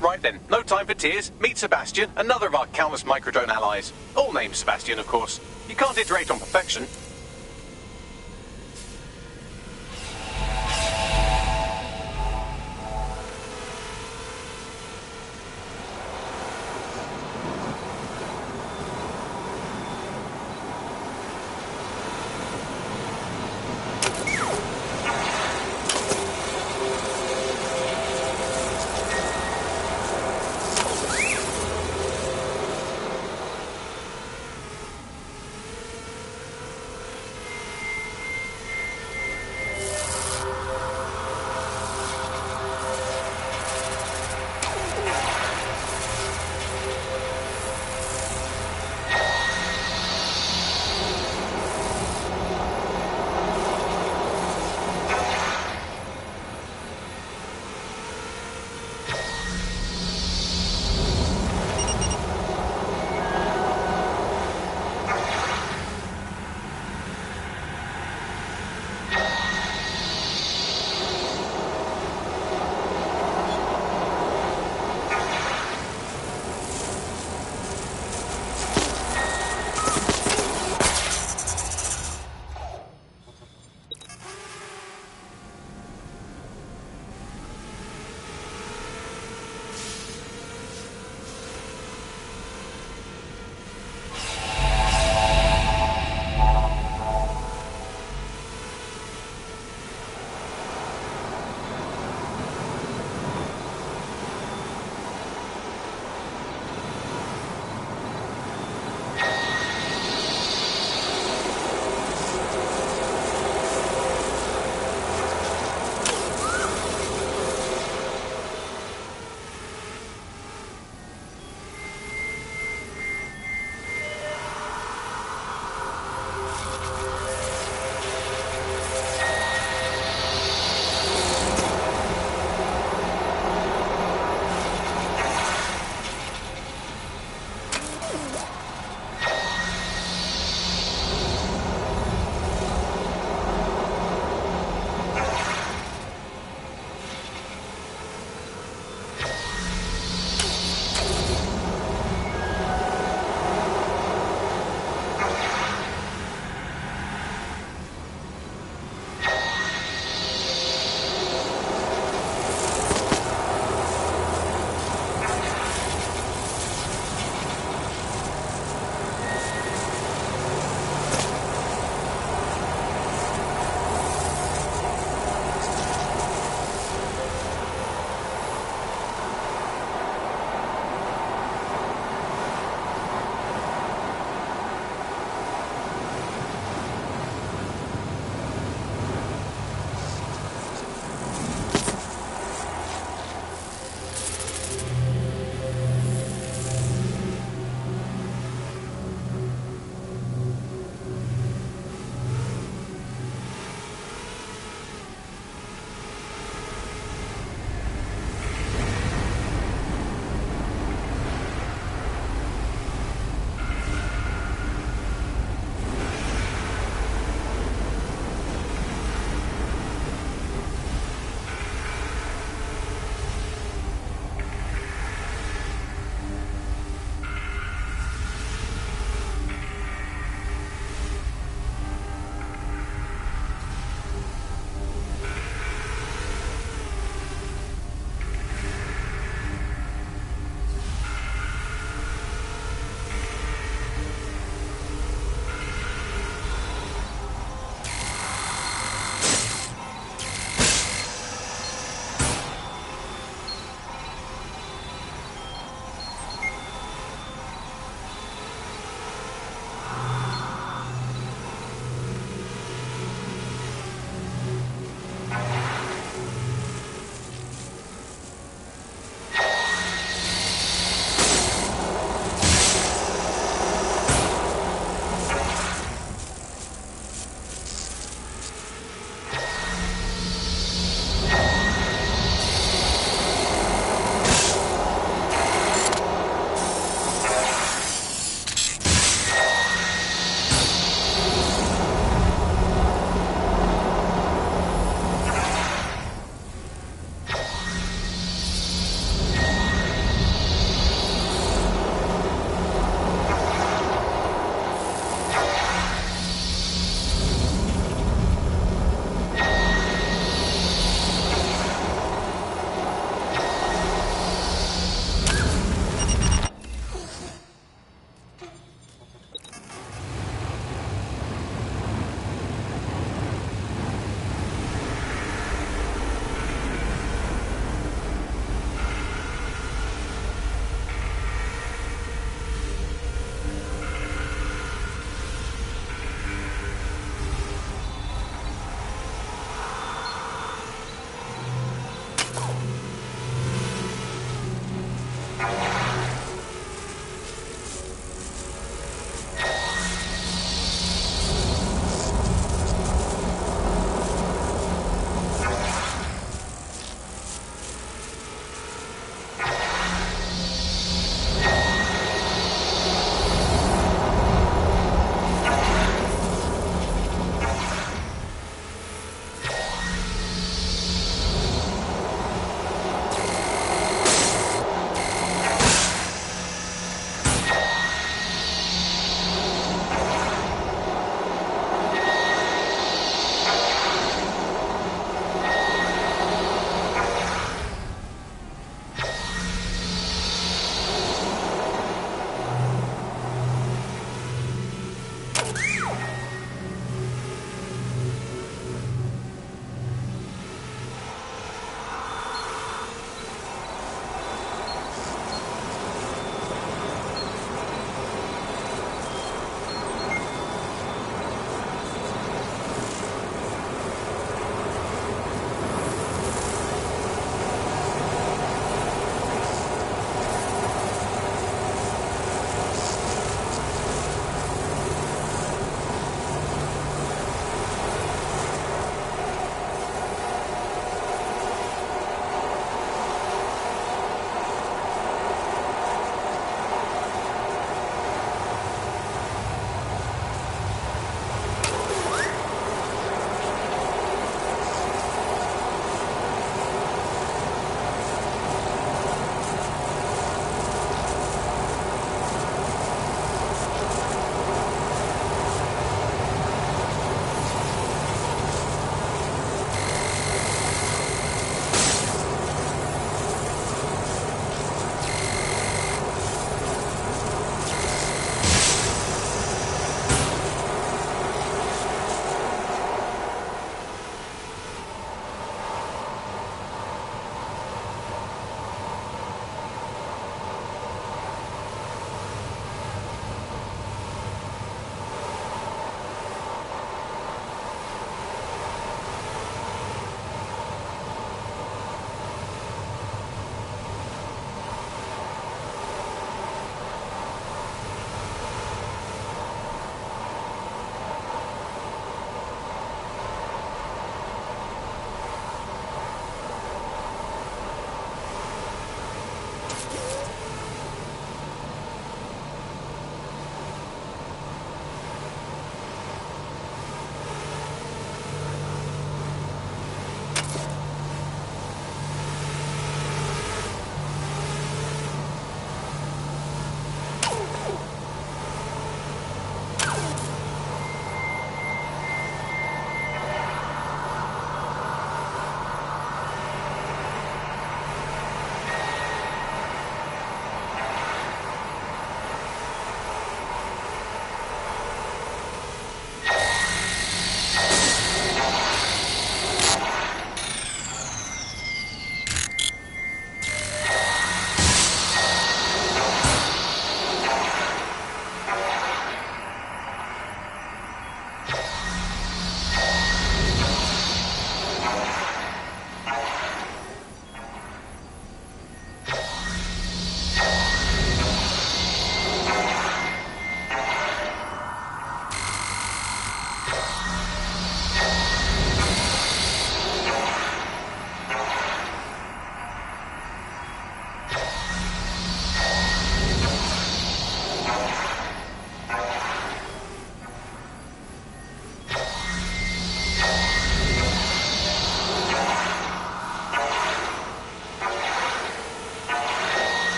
Right then, no time for tears. Meet Sebastian, another of our countless microdrone allies. All named Sebastian, of course. You can't iterate on perfection.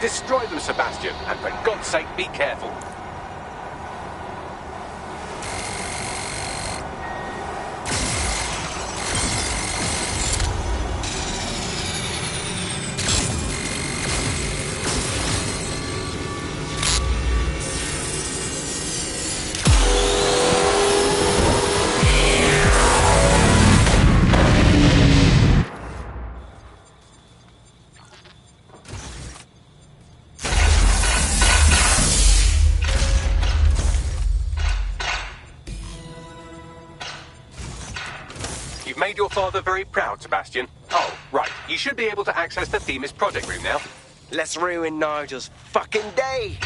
Destroy them, Sebastian, and for God's sake, be careful. You've made your father very proud, Sebastian. Oh, right. You should be able to access the Themis project room now. Let's ruin Nigel's fucking day.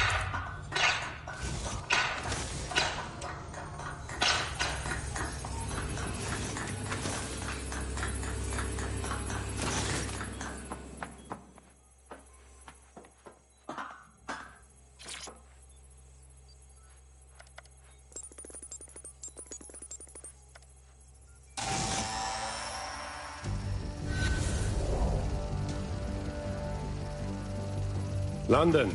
London,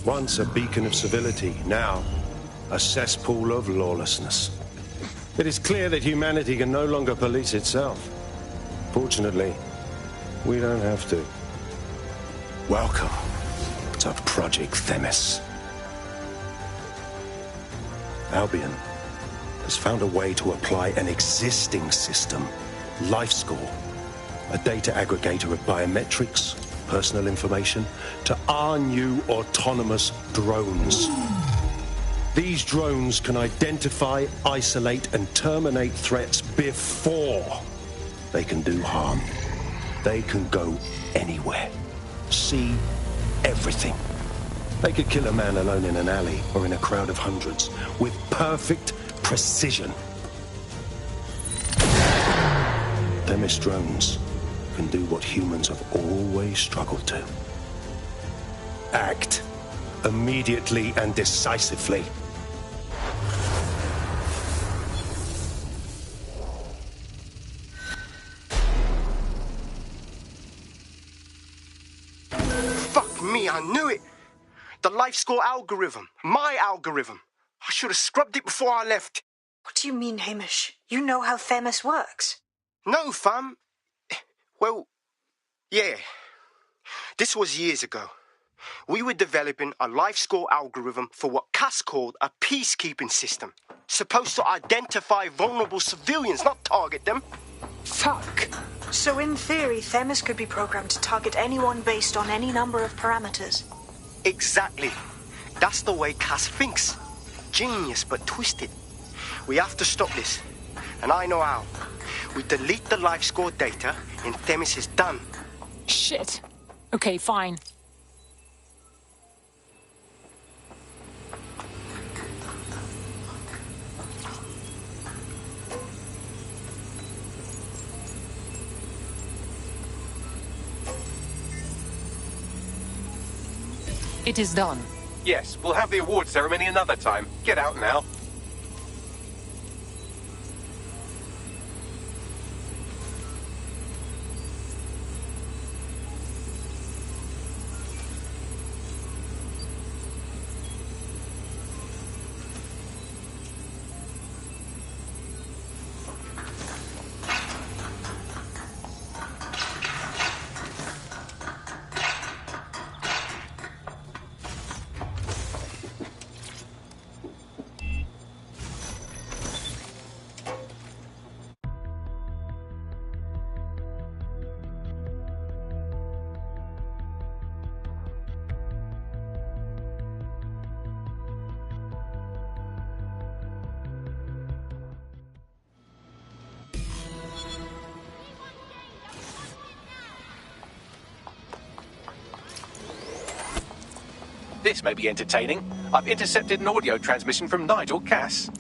once a beacon of civility, now a cesspool of lawlessness. It is clear that humanity can no longer police itself. Fortunately, we don't have to. Welcome to Project Themis. Albion has found a way to apply an existing system, LifeScore, a data aggregator of biometrics, personal information, to our new autonomous drones. These drones can identify, isolate, and terminate threats before they can do harm. They can go anywhere, see everything. They could kill a man alone in an alley or in a crowd of hundreds with perfect precision. Themis drones can do what humans have always struggled to. Act immediately and decisively. Fuck me, I knew it. The LifeScore algorithm. My algorithm. I should have scrubbed it before I left. What do you mean, Hamish? You know how Themis works. No, fam. Well, yeah. This was years ago. We were developing a LifeScore algorithm for what Cass called a peacekeeping system. Supposed to identify vulnerable civilians, not target them. Fuck. So in theory, Themis could be programmed to target anyone based on any number of parameters. Exactly. That's the way Cass thinks. Genius, but twisted. We have to stop this. And I know how. We delete the LifeScore data and Themis is done. Shit. Okay, fine. It is done. Yes, we'll have the award ceremony another time. Get out now. This may be entertaining. I've intercepted an audio transmission from Nigel Cass.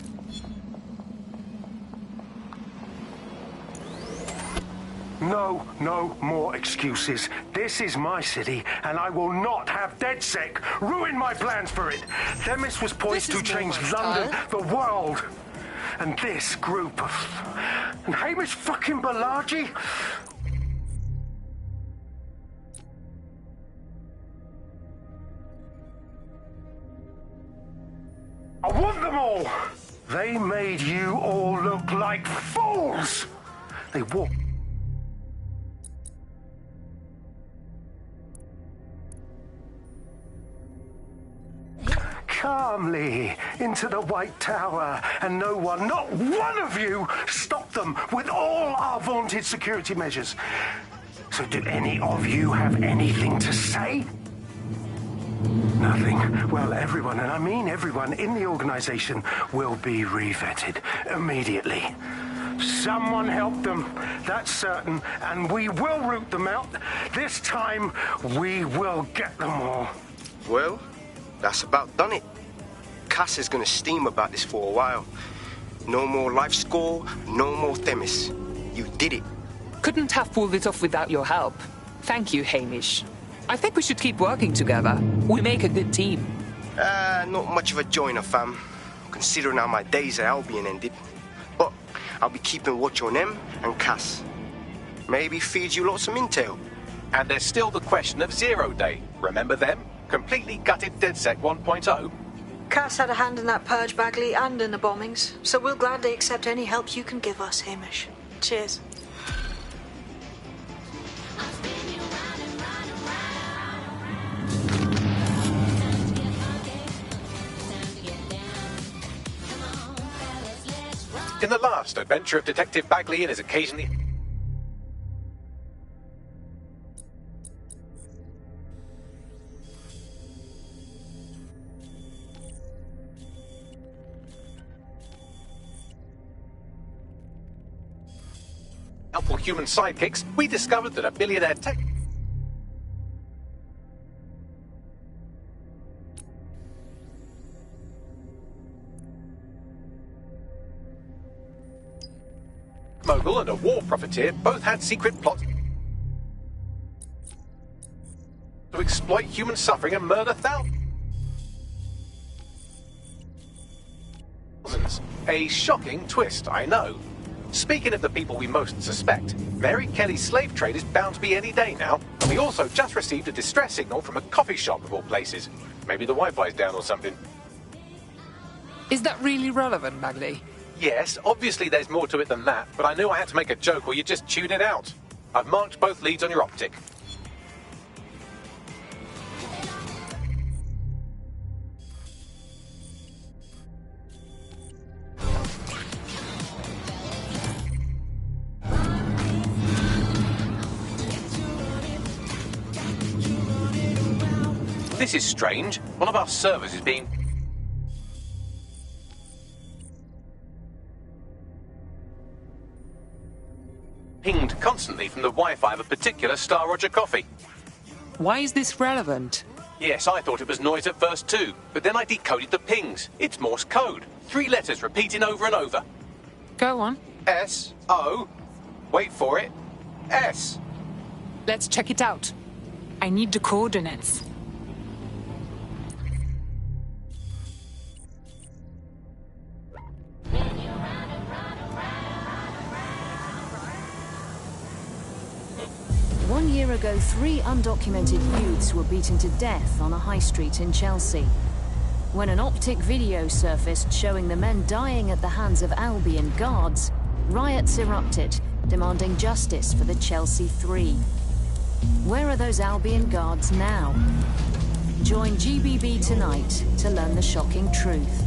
No more excuses. This is my city, and I will not have DedSec ruin my plans for it. Themis was poised to change London, the world. And this group of... And Hamish fucking Balaji? I want them all! They made you all look like fools! They walked calmly into the White Tower, and no one, not one of you, stopped them with all our vaunted security measures. So do any of you have anything to say? Nothing. Well, everyone, and I mean everyone in the organization, will be re-vetted immediately. Someone help them, that's certain, and we will root them out. This time, we will get them all. Well, that's about done it. Cass is gonna steam about this for a while. No more life score, no more Themis. You did it. Couldn't have pulled it off without your help. Thank you, Hamish. I think we should keep working together. We make a good team. Not much of a joiner, fam. Considering how my days at Albion ended. But I'll be keeping watch on them and Cass. Maybe feed you lots of intel. And there's still the question of Zero Day. Remember them? Completely gutted DedSec 1.0. Cass had a hand in that purge, Bagley, and in the bombings, so we'll gladly accept any help you can give us, Hamish. Cheers. In the last adventure of Detective Bagley and his occasionally helpful human sidekicks, we discovered that a billionaire tech mogul and a war profiteer both had secret plots to exploit human suffering and murder thousands. A shocking twist, I know. Speaking of the people we most suspect, Mary Kelly's slave trade is bound to be any day now, and we also just received a distress signal from a coffee shop of all places. Maybe the Wi-Fi's down or something. Is that really relevant, Bagley? Yes, obviously there's more to it than that, but I knew I had to make a joke or you'd just tune it out. I've marked both leads on your optic. This is strange. One of our servers is being pinged constantly from the Wi-Fi of a particular Star Roger coffee. Why is this relevant? Yes, I thought it was noise at first too, but then I decoded the pings. It's Morse code. 3 letters repeating over and over. Go on. S-O. Wait for it. S. Let's check it out. I need the coordinates. One year ago, 3 undocumented youths were beaten to death on a high street in Chelsea. When an optic video surfaced showing the men dying at the hands of Albion guards, riots erupted, demanding justice for the Chelsea 3. Where are those Albion guards now? Join GBB tonight to learn the shocking truth.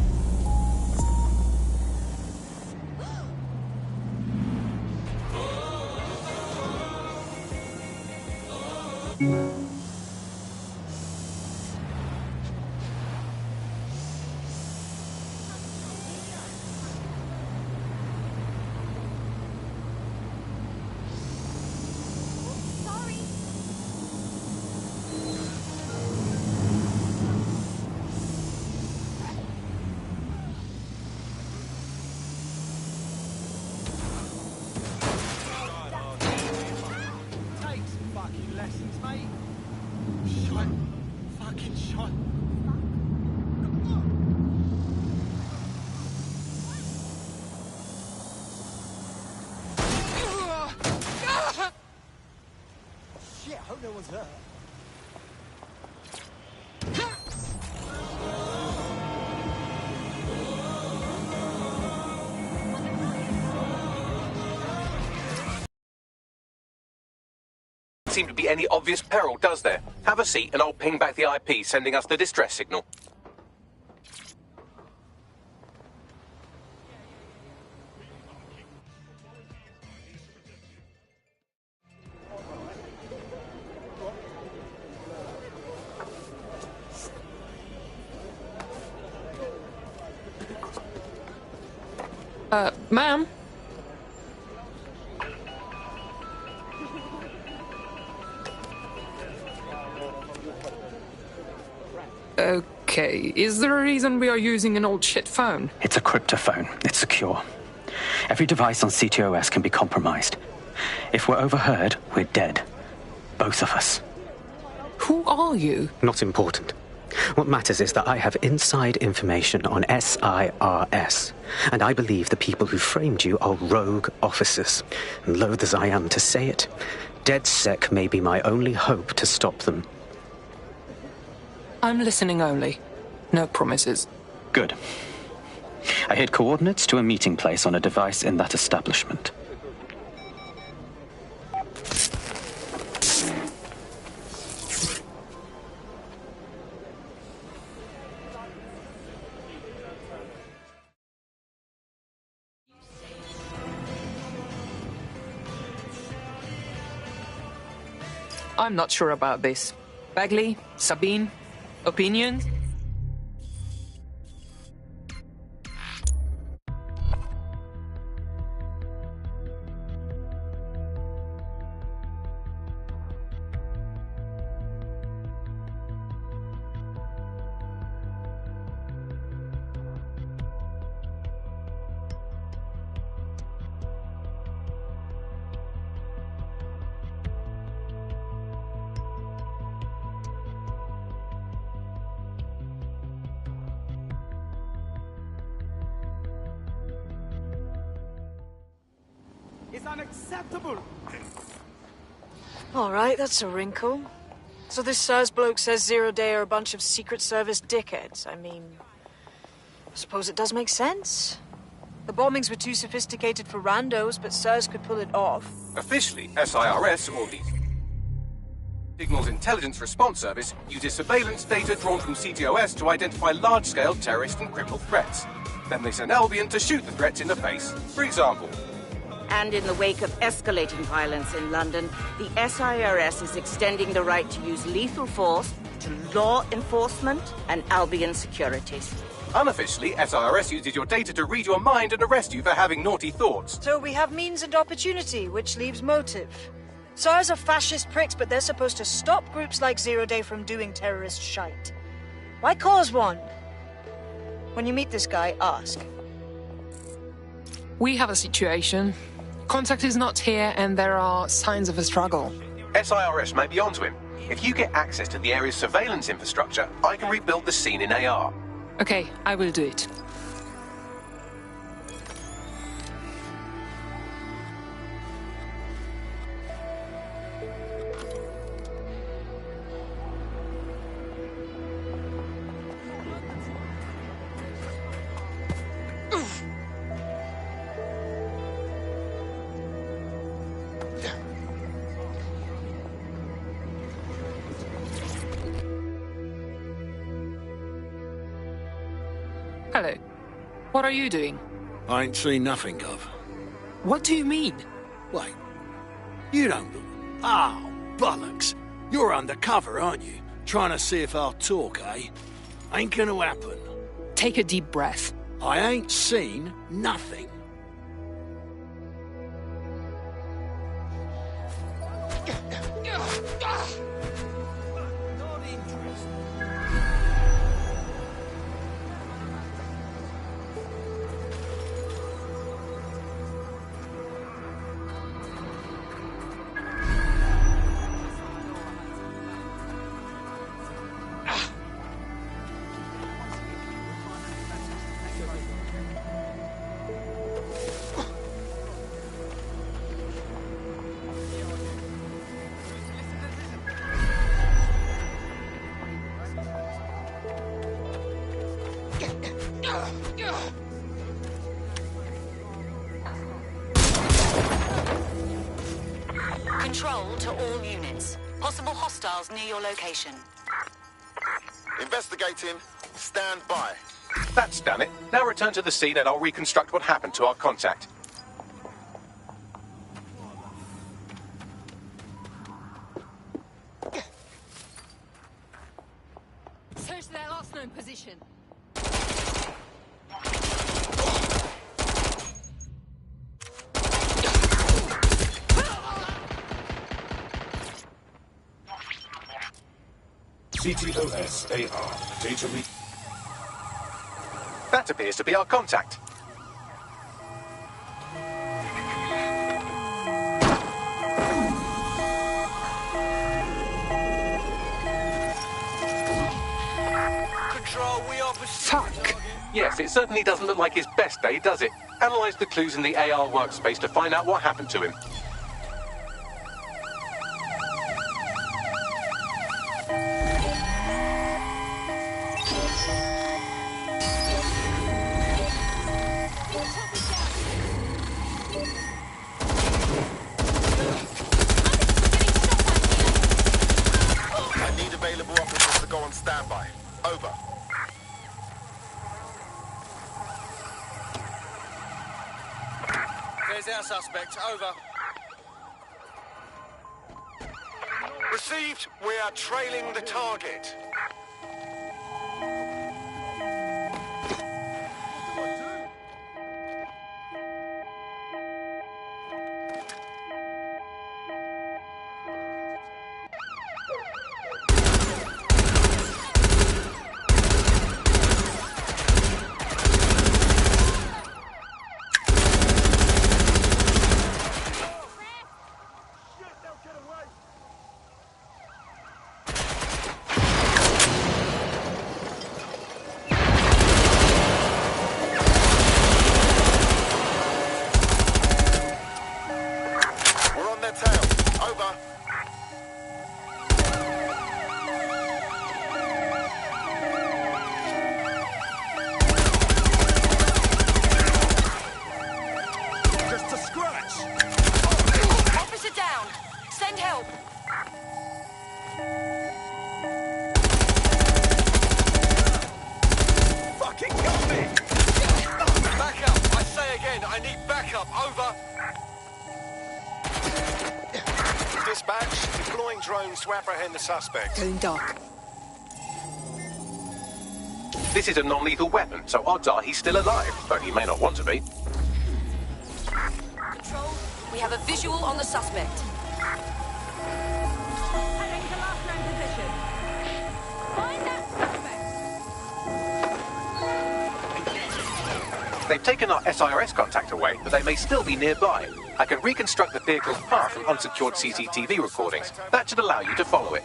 seem to be any obvious peril, does there? Have a seat and I'll ping back the IP sending us the distress signal. Ma'am? Okay, is there a reason we are using an old shit phone? It's a cryptophone. It's secure. Every device on CTOS can be compromised. If we're overheard, we're dead. Both of us. Who are you? Not important. What matters is that I have inside information on SIRS, and I believe the people who framed you are rogue officers. And loath as I am to say it, DedSec may be my only hope to stop them. I'm listening only. No promises. Good. I hid coordinates to a meeting place on a device in that establishment. I'm not sure about this. Bagley? Sabine? Opinions? It's unacceptable! Alright, that's a wrinkle. So this SIRS bloke says Zero Day are a bunch of Secret Service dickheads. I mean, I suppose it does make sense. The bombings were too sophisticated for randos, but SIRS could pull it off. Officially, SIRS, or the Signals Intelligence Response Service, uses surveillance data drawn from CTOS to identify large-scale terrorist and criminal threats. Then they send Albion to shoot the threats in the face. For example, And in the wake of escalating violence in London, the SIRS is extending the right to use lethal force to law enforcement and Albion securities. unofficially, SIRS uses your data to read your mind and arrest you for having naughty thoughts. So we have means and opportunity, which leaves motive. SARS are fascist pricks, but they're supposed to stop groups like Zero Day from doing terrorist shite. Why cause one? When you meet this guy, ask. We have a situation. Contact is not here, and there are signs of a struggle. SIRS may be onto him. If you get access to the area's surveillance infrastructure, I can rebuild the scene in AR. Okay, I will do it. Hello. What are you doing? I ain't seen nothing, Gov. What do you mean? Wait. You don't look... Oh, bollocks. You're undercover, aren't you? Trying to see if I'll talk, eh? Ain't gonna happen. Take a deep breath. I ain't seen nothing. Control to all units. Possible hostiles near your location. Investigating. Stand by. That's done it. Now return to the scene and I'll reconstruct what happened to our contact. Search their last known position. CTOS-AR. Data read. That appears to be our contact. Control, we are pursuing. Fuck! Yes, it certainly doesn't look like his best day, does it? Analyze the clues in the AR workspace to find out what happened to him. I need available officers to go on standby. Over. There's our suspect. Over. Received. We are trailing the target. We're on their tail. Over. Just a scratch. Officer down. Send help. Fucking got me. Back up. I say again, I need backup. Over. Dispatch. Deploying drones to apprehend the suspect. Going dark. This is a non-lethal weapon, so odds are he's still alive, though he may not want to be. Control, we have a visual on the suspect. Heading to last known position. Find that suspect. They've taken our SIRS contact away, but they may still be nearby. I can reconstruct the vehicle's path from unsecured CCTV recordings. That should allow you to follow it.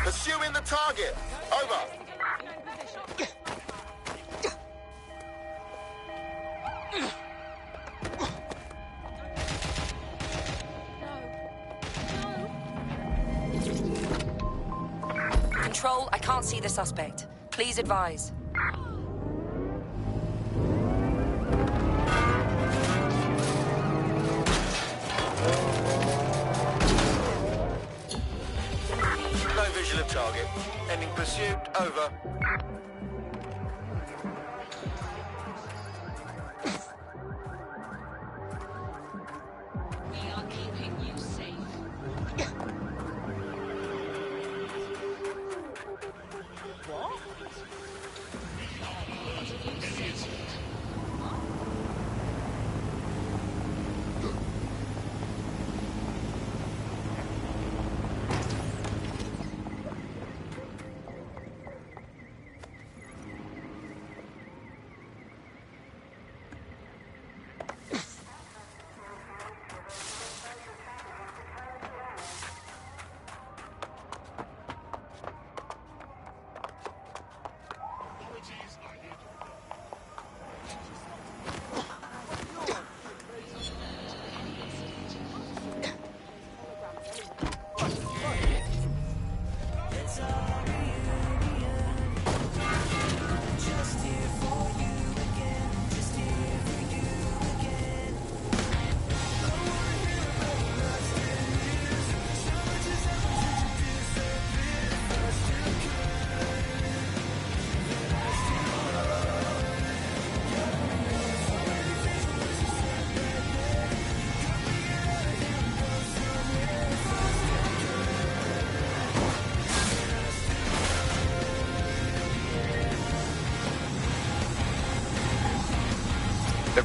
Pursuing the target. Over. Control, I can't see the suspect. Please advise. No visual of target. Ending pursuit. Over. We are keeping you safe. What?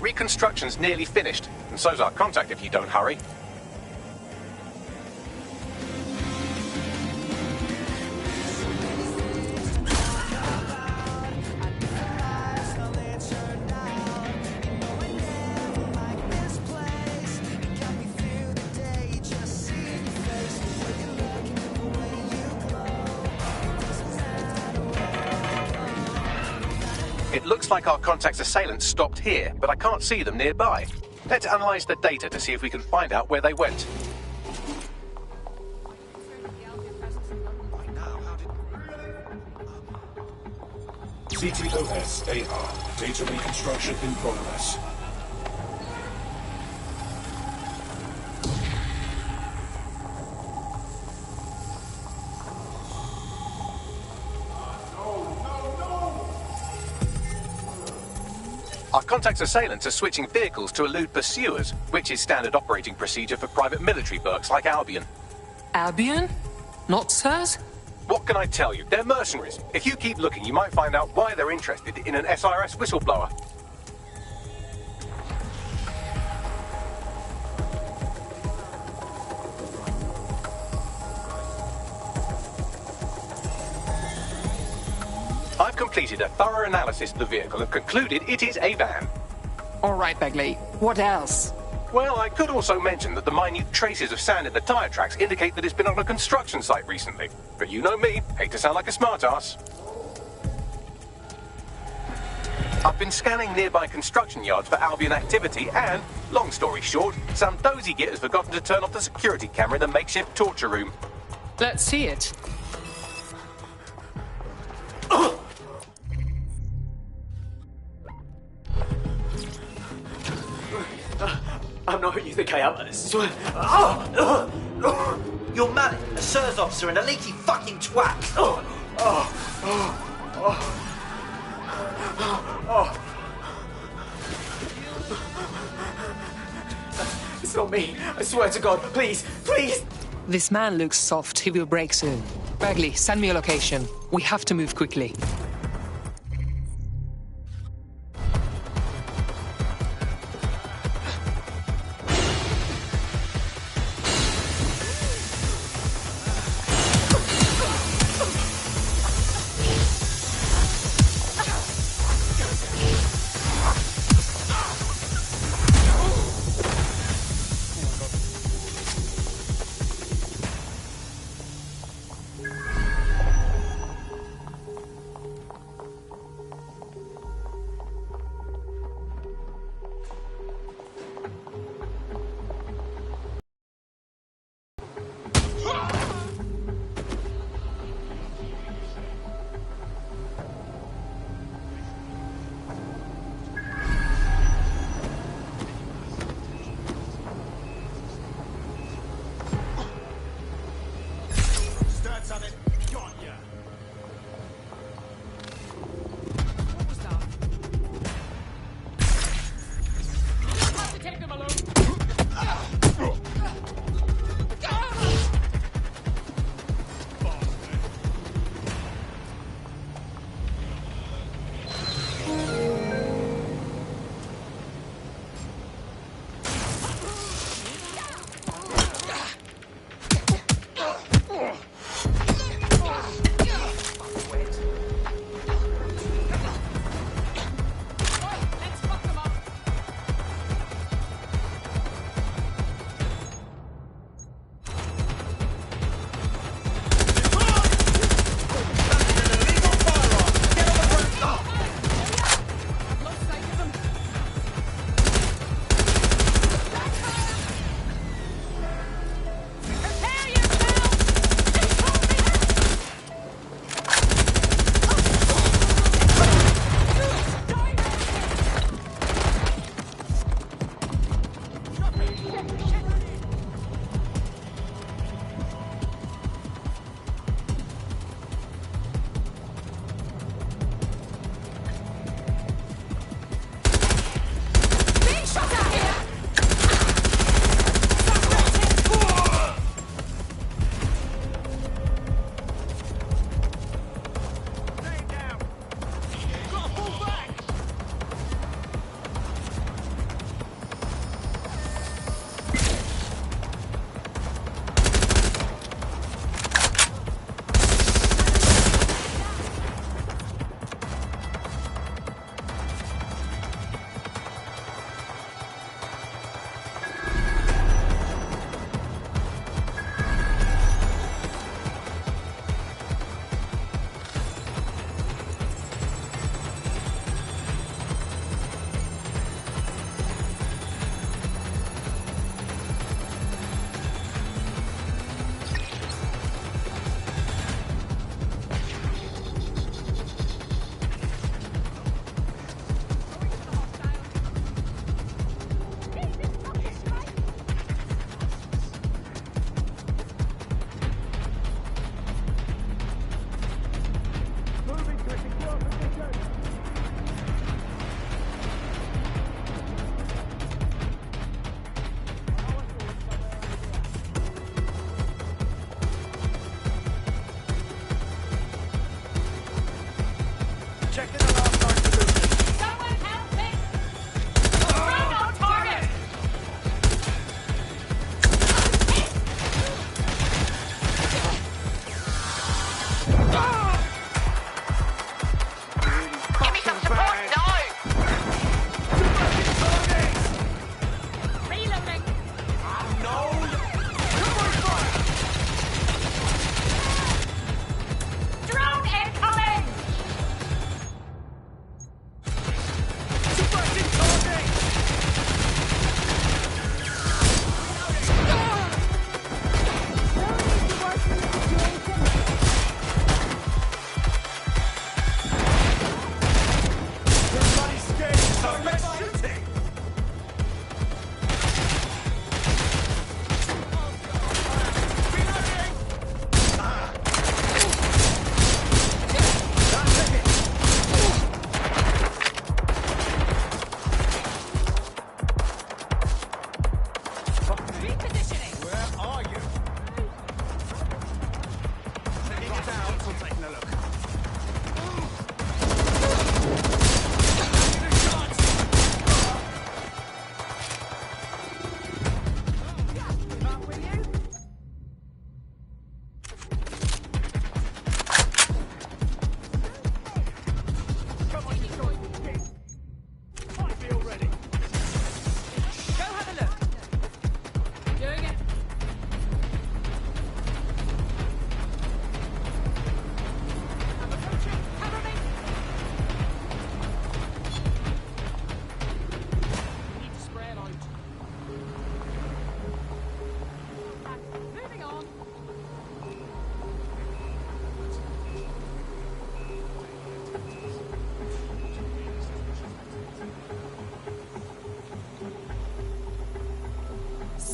Reconstruction's nearly finished, and so's our contact if you don't hurry. It looks like our contact's assailants stopped here, but I can't see them nearby. Let's analyze the data to see if we can find out where they went. CTOS-AR. Data reconstruction in progress. Our contact's assailants are switching vehicles to elude pursuers, which is standard operating procedure for private military burks like Albion. Albion? Not sirs? What can I tell you? They're mercenaries. If you keep looking, you might find out why they're interested in an SIRS whistleblower. I've completed a thorough analysis of the vehicle and concluded it is a van. All right, Bagley. What else? Well, I could also mention that the minute traces of sand in the tyre tracks indicate that it's been on a construction site recently. But you know me, hate to sound like a smartass. I've been scanning nearby construction yards for Albion activity and, long story short, some dozy git has forgotten to turn off the security camera in the makeshift torture room. Let's see it. I'm not who you think I am, I swear. You're Mallet, a SIRS officer and a leaky fucking twat. It's not me. I swear to God. Please, please. This man looks soft. He will break soon. Bagley, send me a location. We have to move quickly.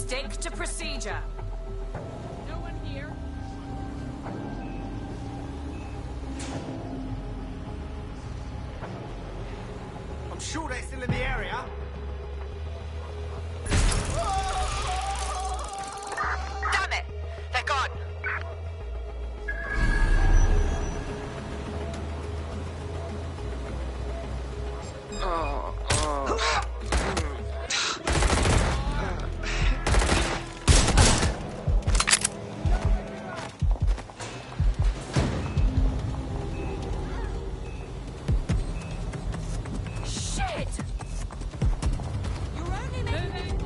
Stick to procedure. No one here. I'm sure they're still in the area. Damn it! They're gone. Shit! You're only moving.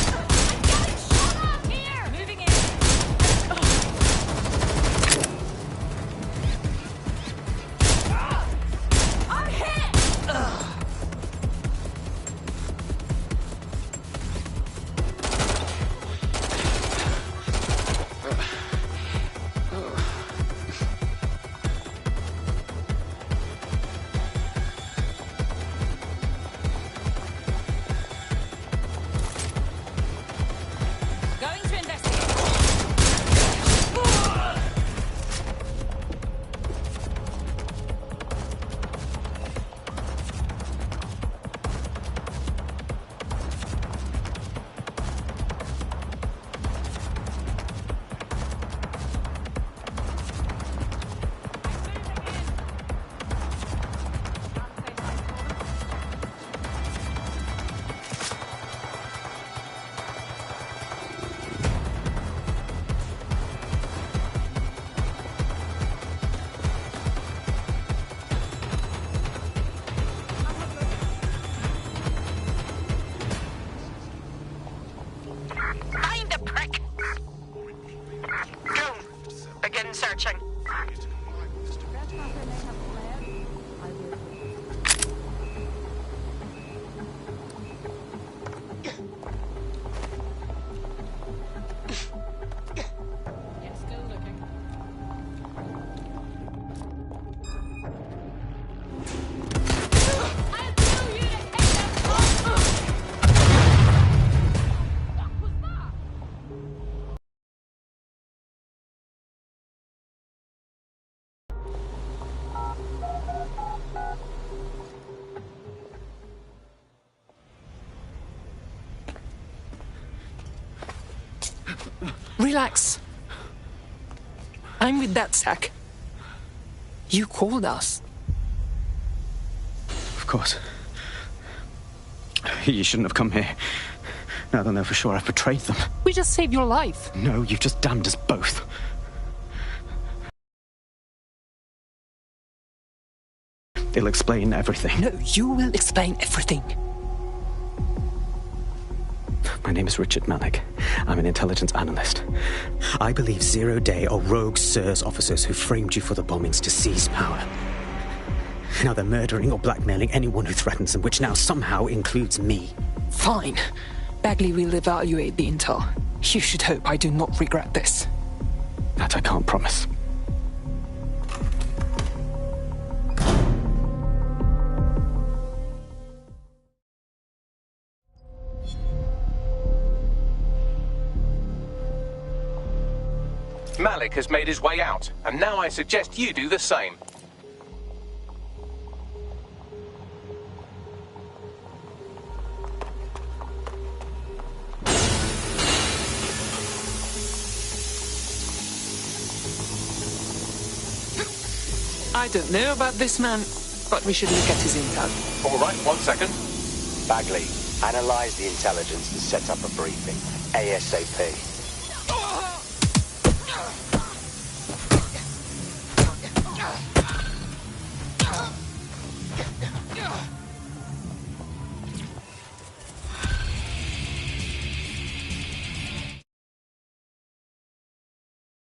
I'm getting shot up here. Moving in. I'm hit. Going to investigate. Find the prick! Goon, begin searching. Yes, still looking. I'll tell you to hit them off. What was that? Relax. I'm with that sack. You called us. Of course. You shouldn't have come here. Now they'll know for sure I've betrayed them. We just saved your life. No, you've just damned us both. They'll explain everything. No, you will explain everything. My name is Richard Malik. I'm an intelligence analyst. I believe Zero Day are rogue SIRS officers who framed you for the bombings to seize power. Now they're murdering or blackmailing anyone who threatens them, which now somehow includes me. Fine. Bagley will evaluate the intel. You should hope I do not regret this. That I can't promise. Malik has made his way out, and now I suggest you do the same. I don't know about this man, but we should look at his intel. All right, 1 second. Bagley, analyze the intelligence and set up a briefing. ASAP.